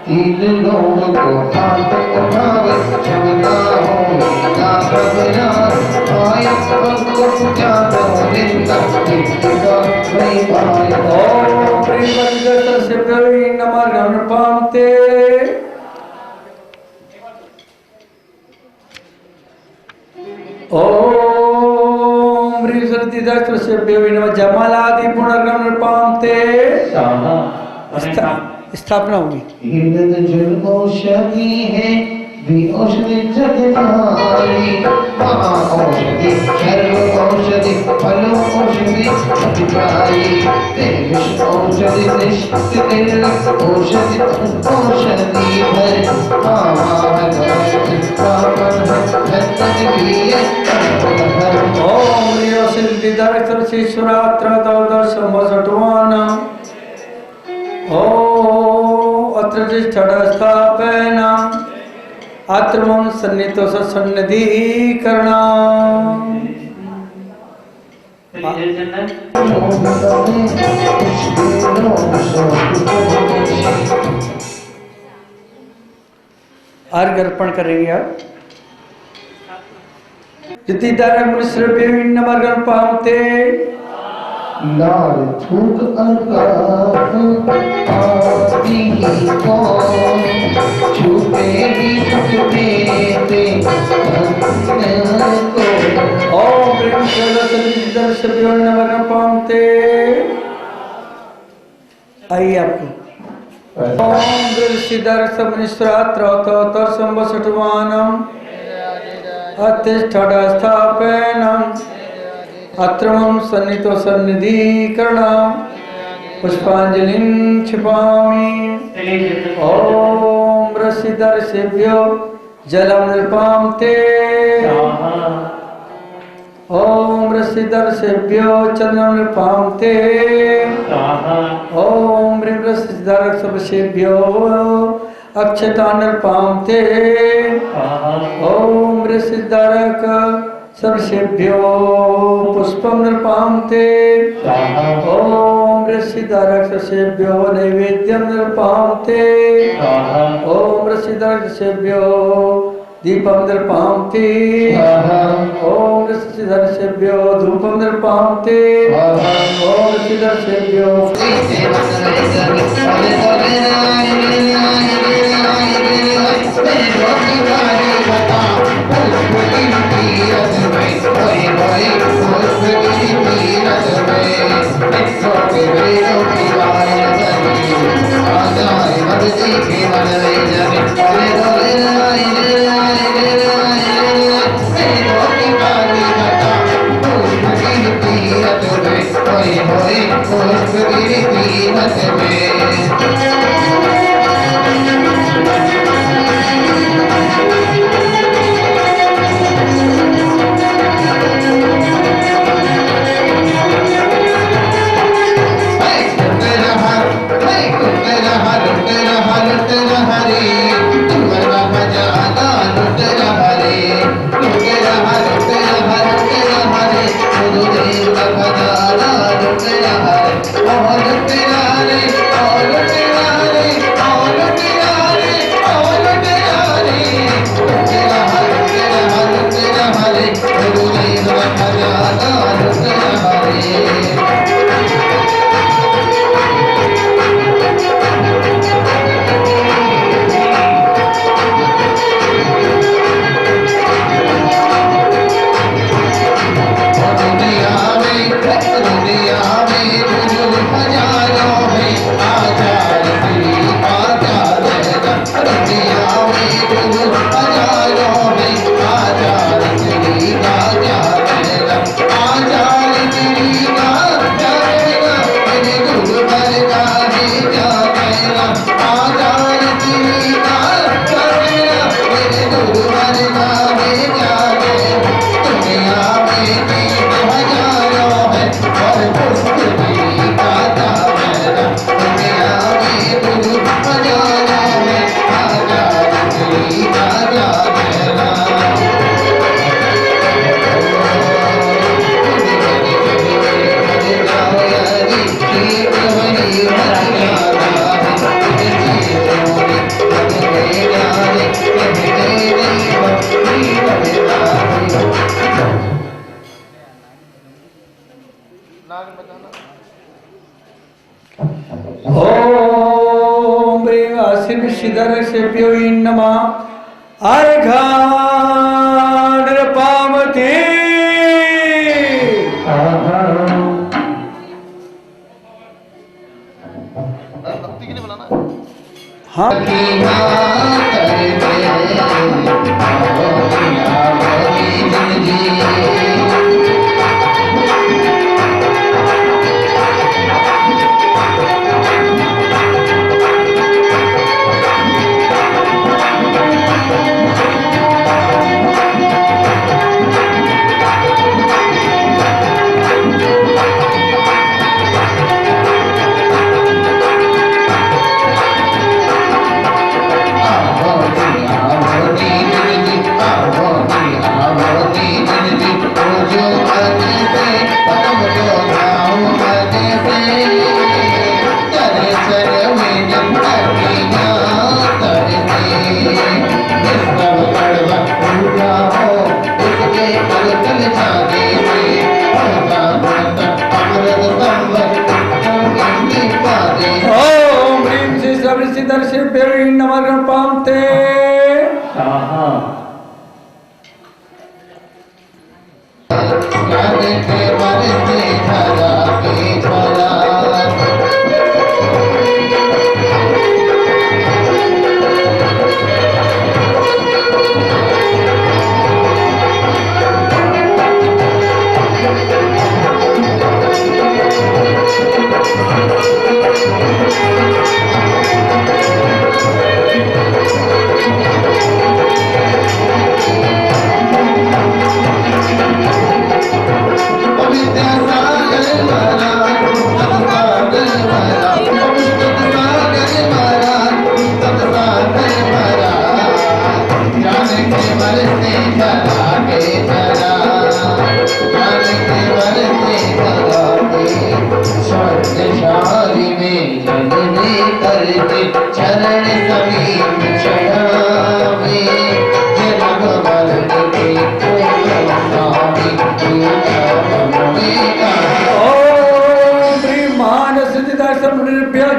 S2: तीन लोग को हाथ उठावे क्षमता हो मेरा घबरा आया हमको क्या तो निंदा निंदा नहीं पाए
S1: ओम श्रीमती दर्शभ्यै नमः पामते ओम श्रीमती दर्शभ्यै नमः जमालादि पुनर्गमन पामते स्थापना होगी।
S2: हिरद जल औषधि है भी औषधि जगमाली महाऔषधि सर्व औषधि फल औषधि अभिप्रायी देश औषधि दृष्टि औषधि औषधि भर
S1: ओम श्री दर्शेश्वरात्र अत्र स्थापन आत्मं सन्नितो सन्निधिकरण अर्घ्य अर्पण करेंगे आप। नमः पामते
S2: लाल थूक आती को छुपे ही छुपे ते
S1: ओम प्रेम नमः पामते। आइए आपको ओम अतिष्ठस्थापनम् अत्रमं सन्नितो सन्निधिकरणं पुष्पांजलिं क्षिपामि। ओम ऋषिदर्शेभ्यो जलं नृपान्ते। ओम ऋषिदर्शेभ्यो चंद्रं नृपान्ते। ओम ऋषिदर्शेभ्यो अक्षतान् नृपान्ते। ओम ऋषिदर्क सर्वेभ्यो पुष्पं नृपान्ते। ओम ऋषिदर्शेभ्यो नैवेद्यं नृपान्ते। ओम ऋषिदर्शेभ्यो दीपं नृपान्ते। ओम ऋषिदर्शेभ्यो धूपं नृपान्ते। ओम ऋषिदर्शेभ्यो
S2: होए होए
S1: ओम ह्रीं आसिम सिद्धर से प्यो नमः अर्घानृपामते हाँ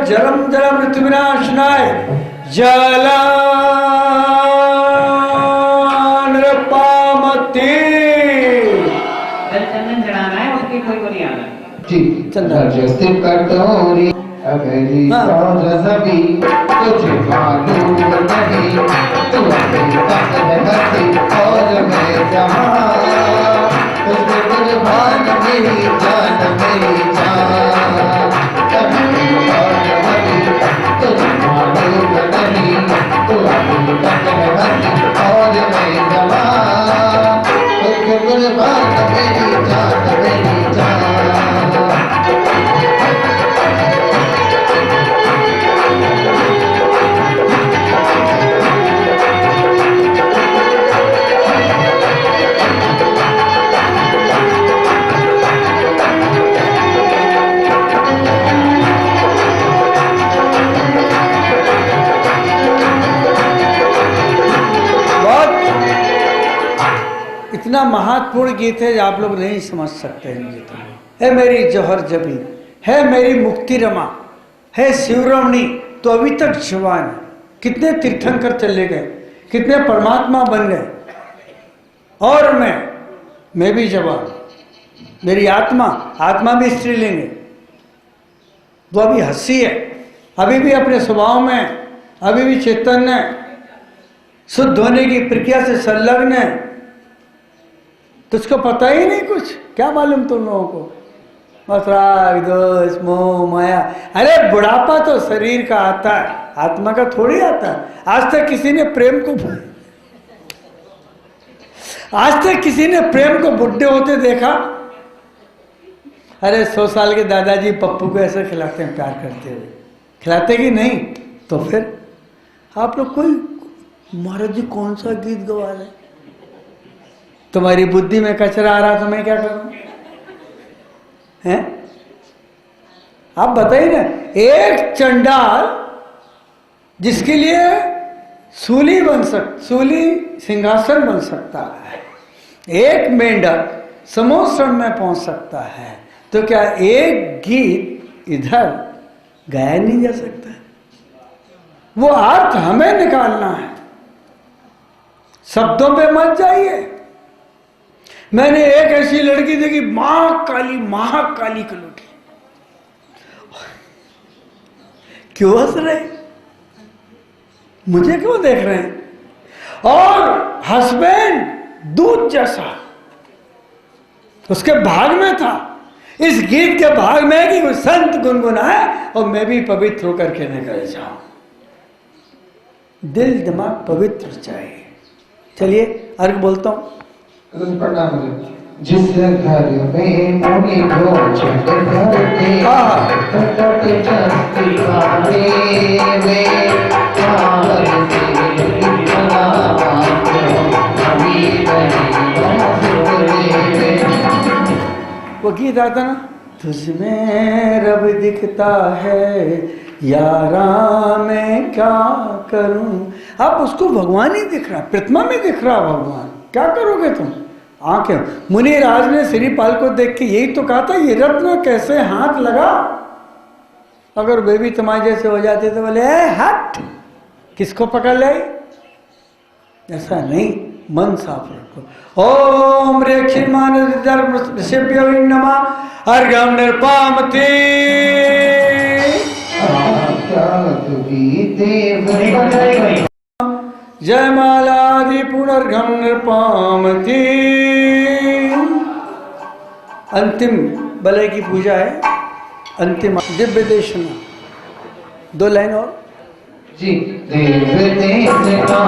S1: जलम जलम मृत्यु विनाशनाय जलानृपामते।
S3: चंदन चढ़ाना है, उसकी कोई को नहीं आना।
S2: ठीक
S1: चंदन
S2: जैसे कटोरी अगली सौर सभी तुझे मालूम नहीं, तू अपनी तकदीर और मैं जहां तुझे कुर्बान मेरी जान मेरी जान। कभी और नहीं तुझे मालूम नहीं, तू अपनी तकदीर और मैं जहां तुझे कुर्बान मेरी जान मेरी जान।
S1: इतना महत्वपूर्ण गीत है, आप लोग नहीं समझ सकते हैं गीत। है मेरी जौहर जबी, है मेरी मुक्ति रमा, है शिवरमणी तो अभी तक जवान। कितने तीर्थंकर चले गए, कितने परमात्मा बन गए, और मैं भी जवान। मेरी आत्मा भी स्त्रीलिंग है, वो अभी हंसी है, अभी भी अपने स्वभाव में अभी भी चैतन्य शुद्ध होने की प्रक्रिया से संलग्न है। तुझको पता ही नहीं कुछ, क्या मालूम तुम लोगों को? बस राग दोष मोह माया। अरे बुढ़ापा तो शरीर का आता है, आत्मा का थोड़ी आता है। आज तक किसी ने प्रेम को बुढ़े होते देखा? अरे 100 साल के दादाजी पप्पू को ऐसे खिलाते हैं, प्यार करते हुए खिलाते कि नहीं? तो फिर आप लोग कोई महाराज जी कौन सा गीत गवा रहे? तुम्हारी बुद्धि में कचरा आ रहा तो मैं क्या करूं? हैं? आप बताइए ना, एक चंडाल जिसके लिए सूली सिंहासन बन सकता है, एक मेंढक समोसण में पहुंच सकता है, तो क्या एक गीत इधर गाया नहीं जा सकता? वो अर्थ हमें निकालना है, शब्दों पे मत जाइए। मैंने एक ऐसी लड़की देखी, महाकाली कलूटी। क्यों हंस रहे, मुझे क्यों देख रहे हैं? और हस्बैंड दूध जैसा, उसके भाग में था, इस गीत के भाग में कि वो संत गुनगुनाए और मैं भी पवित्र होकर के निकल जाऊं। दिल दिमाग पवित्र चाहिए। चलिए अर्घ बोलता हूं।
S2: प्रणाम। जिस घर में मुनि भोज करते कटक चस्ती वाले में आरती बना
S1: वो गीत आता ना, तुझमें रब दिखता है यारा मैं क्या करूं। अब उसको भगवान ही दिख रहा, प्रतिमा में दिख रहा भगवान, क्या करोगे तुम? आंखें। मुनि राज ने श्रीपाल को देख के यही तो कहा था, ये रत्न कैसे हाथ लगा। अगर वे भी तुम्हारे जैसे हो जाते तो बोले हट, किसको पकड़ ले। ऐसा नहीं, मन साफ रखो। ओम रेक्षिमान धर्म ऋषिभ्यो नमः अर्घम निर्पामति। जय मालादि पुनर्घम निर्पामति। अंतिम बलय की पूजा है, अंतिम दिव्य देशना। 2 लाइन और
S2: जी। देव देश का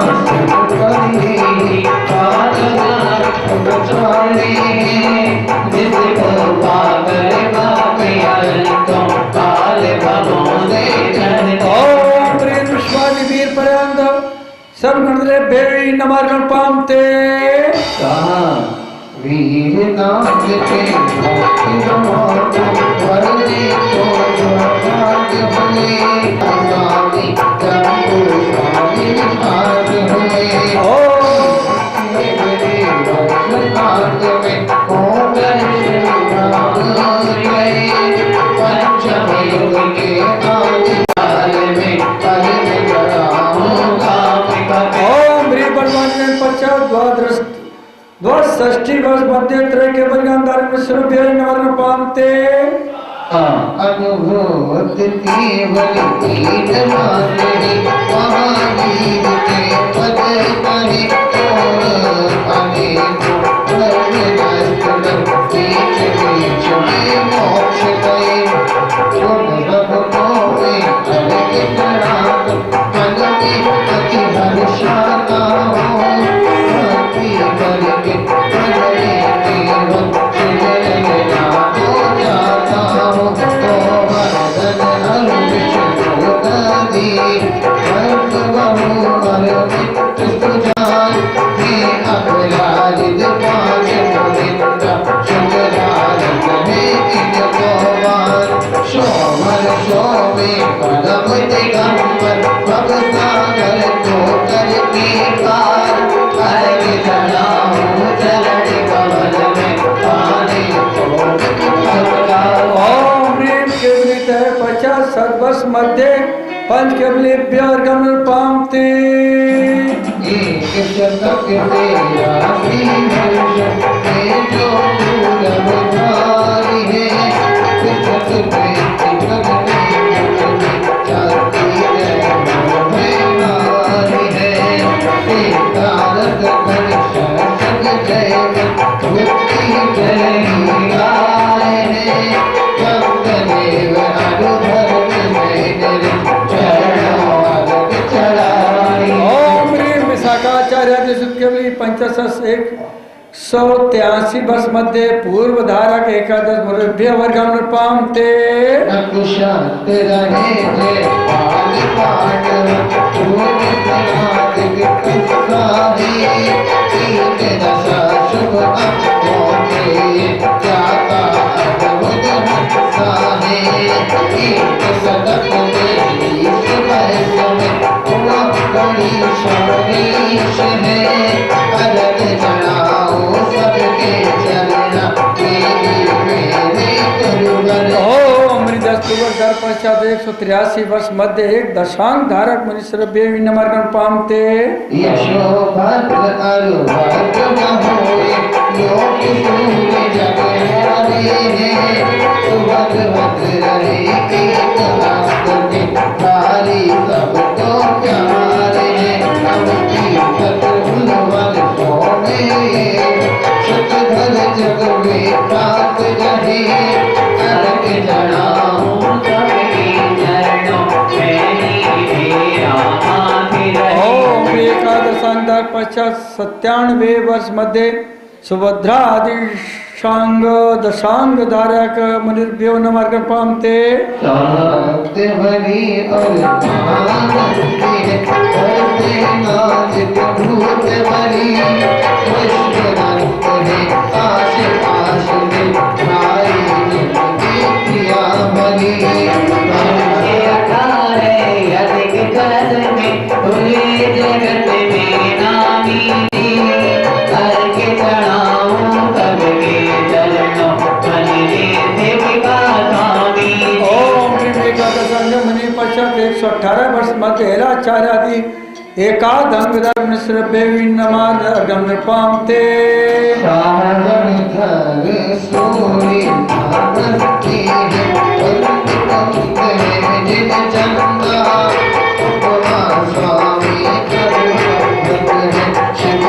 S1: वीर पर्यंत सब गणले बेरी नमर्गण पामते।
S2: वीर नाथ के भक्ति रमातो वरदे तो भाग्य बने स्वामी जंबू स्वामी भाग हुए। ओ मेरे भक्त में होकर श्री राम गए पंचमेव के आदिकाल में पहले जड़ाऊंगा।
S1: ओम रे परमानंद पश्चात षष्ठी वर्ष मध्य त्रय के बलिगांधार में स्वरूप नमन पामते।
S2: अनुभूत केवल कीट मातरी महावीर के पद करे और पाने को बीच बीच में मोक्ष गए। तुम रब को में अलग प्रणाम मन में अति हर्षाता हो भक्ति करके भजने केवल चिरंजना हो जाता हो। तो वरदन अनुष नदी भक्त बहु अर्पित तुझान हे अपराजित पांच गोविंदा शुभरारत में इन गोवान शोभन शोभे पदम दिगंबर भवसागर को कर के पार हरि चलाऊं चरण कमल में पानी को
S1: ओम ह्रीं केवलित है 50 सद्वर्ष मध्य पंच केवलेभ्य अर्घम पामते।
S2: एक शतक तेरा श्री हर्ष में जो दुर्लभ भारी है। विशत प्रीति भगने जाती है में नारी है। सीतारथ कर शासक जय मुक्ति जय आए हैं। गंगदेव अनुधर्म में चरणों अर्घ चढ़ाए।
S1: ओम ह्रीं विशाखाचार्य केवली 183 वर्ष मध्य पूर्व धारक 11 मुरभ्य वर्गम पामते।
S2: कुशांत रहे जय पाल पांडव पूर्व प्रणाद सारे। तीन दशा शुभ अक्षों के जाता अद्भुत सारे। एक सदक में वर्ष में हुआ बड़ी शौरीश है। अलग चढ़ाओ सबके चलना मेरे गुरुवर।
S1: ओम ऋजस्तुवर दर पश्चात 1 183 वर्ष मध्य एक दशांग धारक मनुष्य बेविन मार्गन पामते
S2: यशो भद्र अरु भद्र न होए लोक सूर्य जग मोरे सुभद्र भद्र रहे एक नास्ते तारी सब तो प्यारे अवती भद्र फुलवन सोने शतधर जग में प्राप्त रहे अलग जड़ाऊं
S1: ओम एकादशांतर पश्चात 97 वर्ष मध्य सुभद्रा आदि शांग दशांग धारक मुनिर्भ्यो न मार्ग पामते
S2: सत्य बलि और मानते करते नाजित भूत बलि कृष्ण रंग है आश पाश में भाई की प्रिया बलि अधिक कर में भूले जगत में नामी हर के चढ़ाऊं कब के चरणों बलि देवी बाधामी
S1: ओम एकादशांग मुनि पश्चात 118 वर्ष मध्य हेलाचार्य आदि एकादंग धर्म मिश्र बेविन मार्ग पामते
S2: साधन धर सोई भक्ति जिन चंदा उपमा स्वामी शिव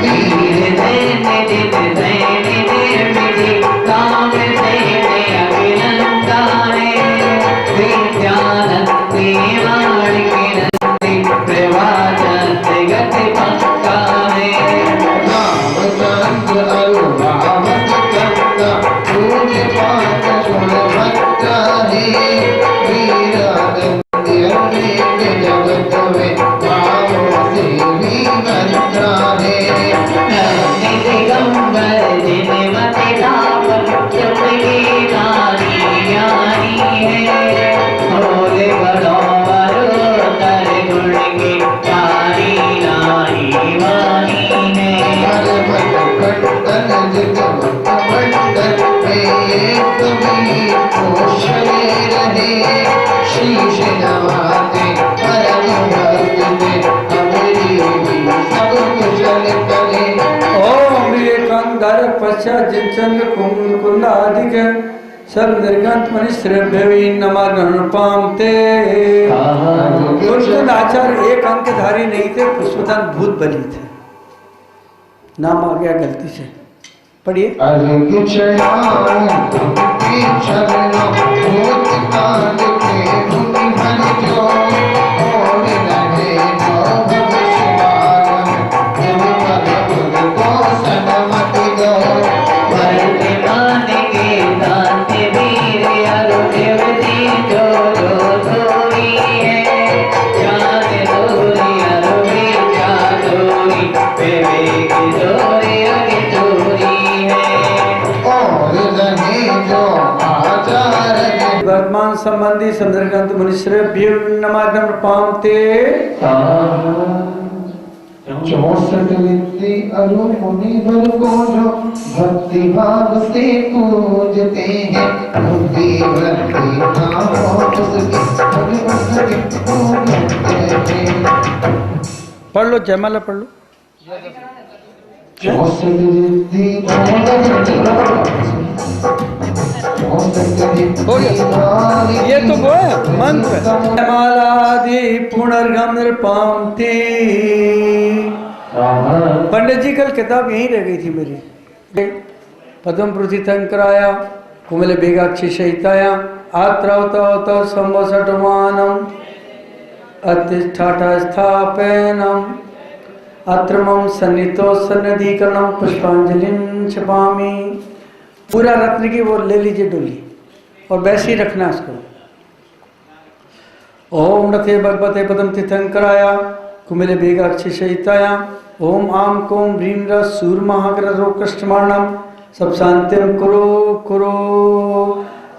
S2: वीर देने जित देने निर्मिति काम देने अभिनंदाने विद्यानंदी माणिक्यनंदी प्रवाचंद गति पंकाने रामचंद्र अरु रामत कंदा पूज्य पाठ सुन भक्ता है वीरानंदी अनेक जगत में राम सेवी मंत्रा है दिगंबर जिन मति लाभ चंद्री नारी ज्ञानी है भोले बड़ो बड़ो कर गुण की तारी नारी वाणी है हर भट कटन जिगम भटन में कभी कोशले रहे शीश नवाते परम भक्त से अमरी सब कुशल करे
S1: ओम एकांतर पश्चात जिनचंद्र कुंद आदि सब निर्गंत मनुष्य बेविन मार्ग पामते कुंद आचार्य एक अंकधारी नहीं थे पुष्पदान भूत बलि थे नाम आ गया गलती से पढ़िए
S2: अलग चढ़ाऊं के चरणों भूत काल के मुनि भर जो और रहे जो भविष्यवाण जब पद को सनमति दो वर्तमान के दाते वीर अरु देवती जो धोरी है जान धोरी अरु विद्या धोरी विवेक धोरी अगे धोरी और रहे जो आचार्य
S1: वर्तमान संबंधी संदर्गंत मनुष्य बेविन मार्ग पामते
S2: 64 विद्य अरु मुनि वर को जो भक्ति भाव से पूजते हैं बुद्धि वृद्धि नाम उसके पूजते हैं
S1: पढ़ लो जयमाला पढ़ लो
S2: 64
S1: हो गया ये तो वो है मंत्र जयमालादि पुनर्गम पामते पंडित जी कल किताब यहीं रह गई थी मेरी पद्म प्रथितंकराया कुमल बेगाक्षी सहिताया आत्रावत संवसटमानम अतिष्ठाटा स्थापनम अत्रमम सन्नितो सन्नदीकरणम पुष्पांजलिं क्षपामि पूरा रत्न की वो ले लीजिए डोली और वैसे ही रखना उसको। ओम रथे भगवते पदम तीर्थंकराया कुमिले बेगाक्षी सहिताया ओम आम कोम ह्रीम र सूर महाग्र रो कृष्णमाणम सब शांतिम करो करो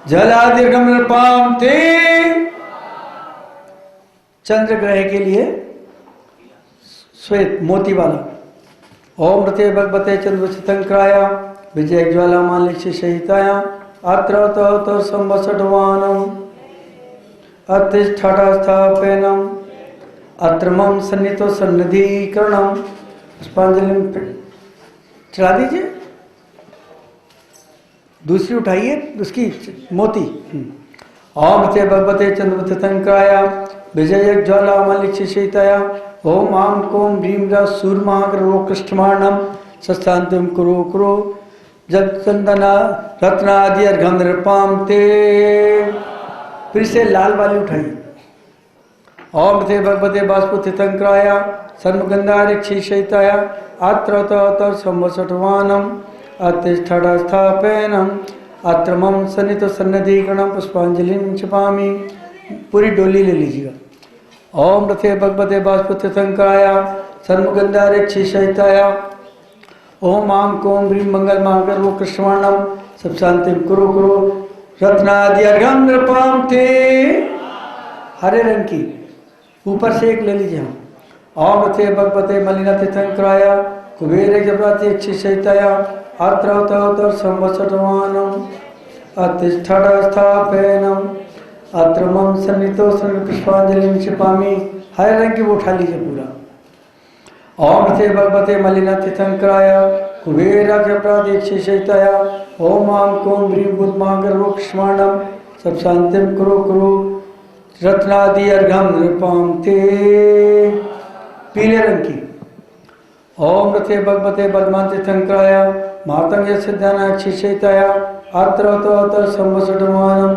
S1: जलादिगम पाम ते चंद्र ग्रह के लिए श्वेत मोती वाला। ओम रते भगवते चंद्र चितंकराया विजय ज्वाला मालिक से सहिताया अत्र तत्र संवसटवानम् अतिष्ठस्थापनम् अत्र मम सन्नितो सन्निधिकरणम्। पुष्पांजलि चला दीजिए, दूसरी उठाइए उसकी मोती। ओम ते भगवते चंद्रवतंकाय विजय ज्वाला मलिक्षिताय ओम आम कोम ह्रीम रा सूर्माग्रो कृष्णमाणम सस्तांतम कुरु कुरु जगचंदना रत्नादि अर्घम नृपाम ते। फिर से लाल वाली उठाइए। ओम ते भगवते बाष्पुतितंकाय सन्मुगंधारिक्षिताय आत्र तर संवसटवानम अतिष्ठस्थापनम् अत्र मम सन्नितो सन्निधिकरणं। पुष्पांजलिं क्षिपामि। पूरी डोली ले लीजिएगा। ओम रथे भगवते बाष्पुतितंकाय सन्मुगंधारिक्षिताय ओम आम कोम ह्रीम मंगल महागर्व कृष्णवर्णम सब शांति कुरु कुरु रत्नादि अर्घम नृपाम ते। हरे रंग की ऊपर से एक ले लीजिए हम। ओम रथे भगवते मलिनातिथंकाय कुबेर जपरातिक्षिताय अत्र संवसटवानम् अतिष्ठस्थापनम् अत्र मम सन्नितो पुष्पांजलिं क्षिपामि। हरे रंग की वो उठा लीजिए पूरा। ओम रथे भगवते मलिनातिथंकाय कुबेर जपरातिक्षिताय ओम आम कोम ह्रीम बुद्धमागर्वक्ष्माणम सब शांतिं कुरु कुरु रत्नादि अर्घम नृपाम ते। पीले रंग की। ओम रथे भगवते पद्मातिथंकाय मातंग सिद्धानाक्षिताय अत्र संवसटवानम्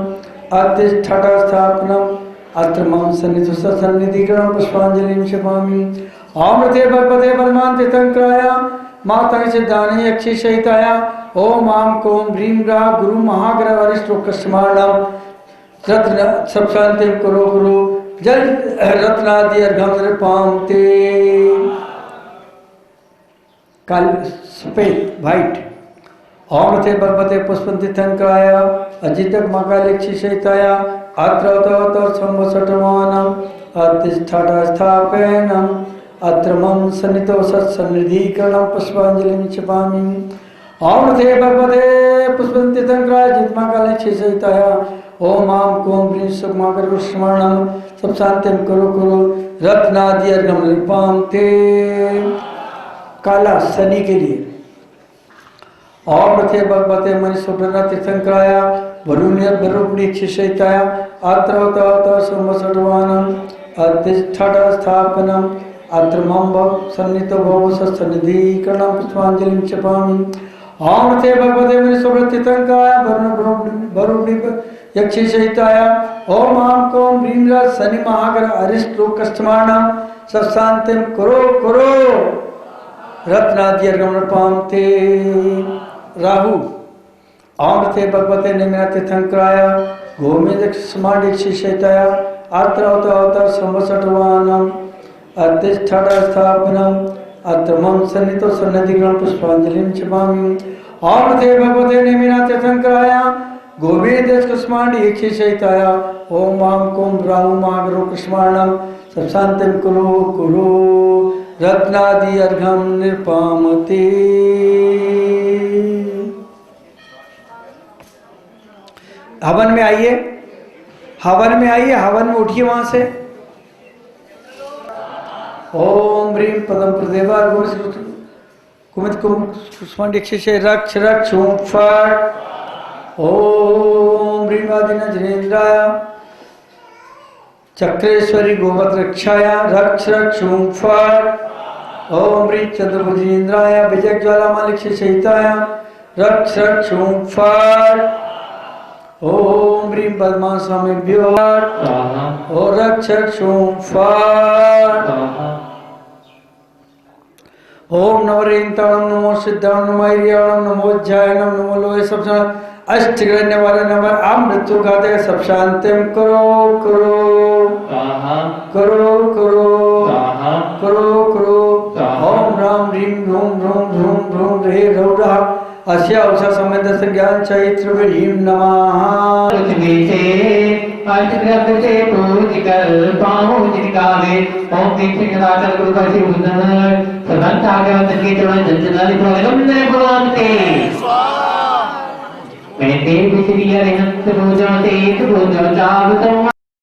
S1: अतिष्ठस्थापनम् अत्र मम सन्निधि सन्निधिकरणं। पुष्पांजलिं क्षिपामि। ओम रथे भगवते पद्मातिथंकाय मातंग सिद्धानाक्षिताय ओम आम कोम ह्रीम रा गुरु महाग्रह वरिष्ठो कृष्णमाणम रत्न सब शांति कुरु कुरु जल रत्नादि अर्घम नृपाम ते। काल सफेद व्हाइट। ओम रथे भगवते पुष्पतिथंकाय अजितक महाकालेक्षिताय अत्र संवसटवानम् अतिष्ठस्थापनम् अत्र मम सन्नितो सत्सन्निधिकरणं। पुष्पांजलिं क्षिपामि। ओम रथे भगवते पुष्पतिथंकाय अजित महाकालेक्षिताय ओम आम कोम ह्रीम सुखमागर्वक्ष्माणम सब शांतिं कुरु कुरु रत्नादि अर्घम नृपाम ते। काला शनि के लिए। ओम रथे भगवते मणिसुब्रनातिथंकाय वरुणीक्षिताय अत्र संवसटवानम् अतिष्ठस्थापनम् अत्र मम सन्नितो भव सन्निधिकरणं। पुष्पांजलिं क्षिपामि। ओम रथे भगवते मणिसुब्रनातिथंकाय वरुणीक्षिताय ओम आम कोम ह्रीम रा शनि महाग्रह अरिष्टो कष्टमाणम सब शांतिं कुरु कुरु रत्नादि अर्घम नृपाम ते। राहु। ओम रथे भगवते निमिनातिथंकाय गोमेदक्षमाणिक्षिताय अत्र संवसटवानम् अतिष्ठस्थापनम् अत्र मम सन्नितो सन्निधिकरणं। पुष्पांजलिं क्षिपामि। ओम रथे भगवते निमिनातिथंकाय गोमेदक्षमाणिक्षिताय ओम आम कोम राहु महाग्रह कृष्णमाणम सब शांतिं कुरु कुरु रत्नादि अर्घम नृपाम ते। हवन में आइए, हवन में आइए, हवन में उठिए वहां से। ओम ह्रीम पदम प्रदेवा कुमित कुष्मांडीक्षे रक्ष रक्ष ओम फट। ओम ह्रीम आदिना जिनेन्द्राय चक्रेश्वरी गोवत रक्षाय रक्ष रक्ष ओम फट। ओम ह्रीम चंद्रभुजेन्द्राय विजय ज्वाला मालिक्षिताय रक्ष रक्ष ओम फट। ओम ह्रीम पद्मास्वामिभ्यो ओ रक्ष रक्ष ओम फट। ओम नमो ह्रीं नमो सिद्धां नमो ऐर्याणं नमो ज्यायनं नमो लोहे सब अष्टग्रहण्य वाले नंबर आप मृत्यु खाते सब शांतिम करो करो करो करो करो करो। ओम राम ह्रीं ह्रूम ह्रूम ह्रूम ह्रूम रे रौरा अस्या उषा समेत संज्ञान चैत्र ह्रीं नमः।
S2: से पूज कर पाऊं जिनकावे ओम दीक्षिताचल गुरु का शिव सुंदर सदंता के वंदन के चरण जंजनाली भगवान ने भगवान ते।
S3: मैं देव श्री अरिहंत रोजा तेत रोजा जागतो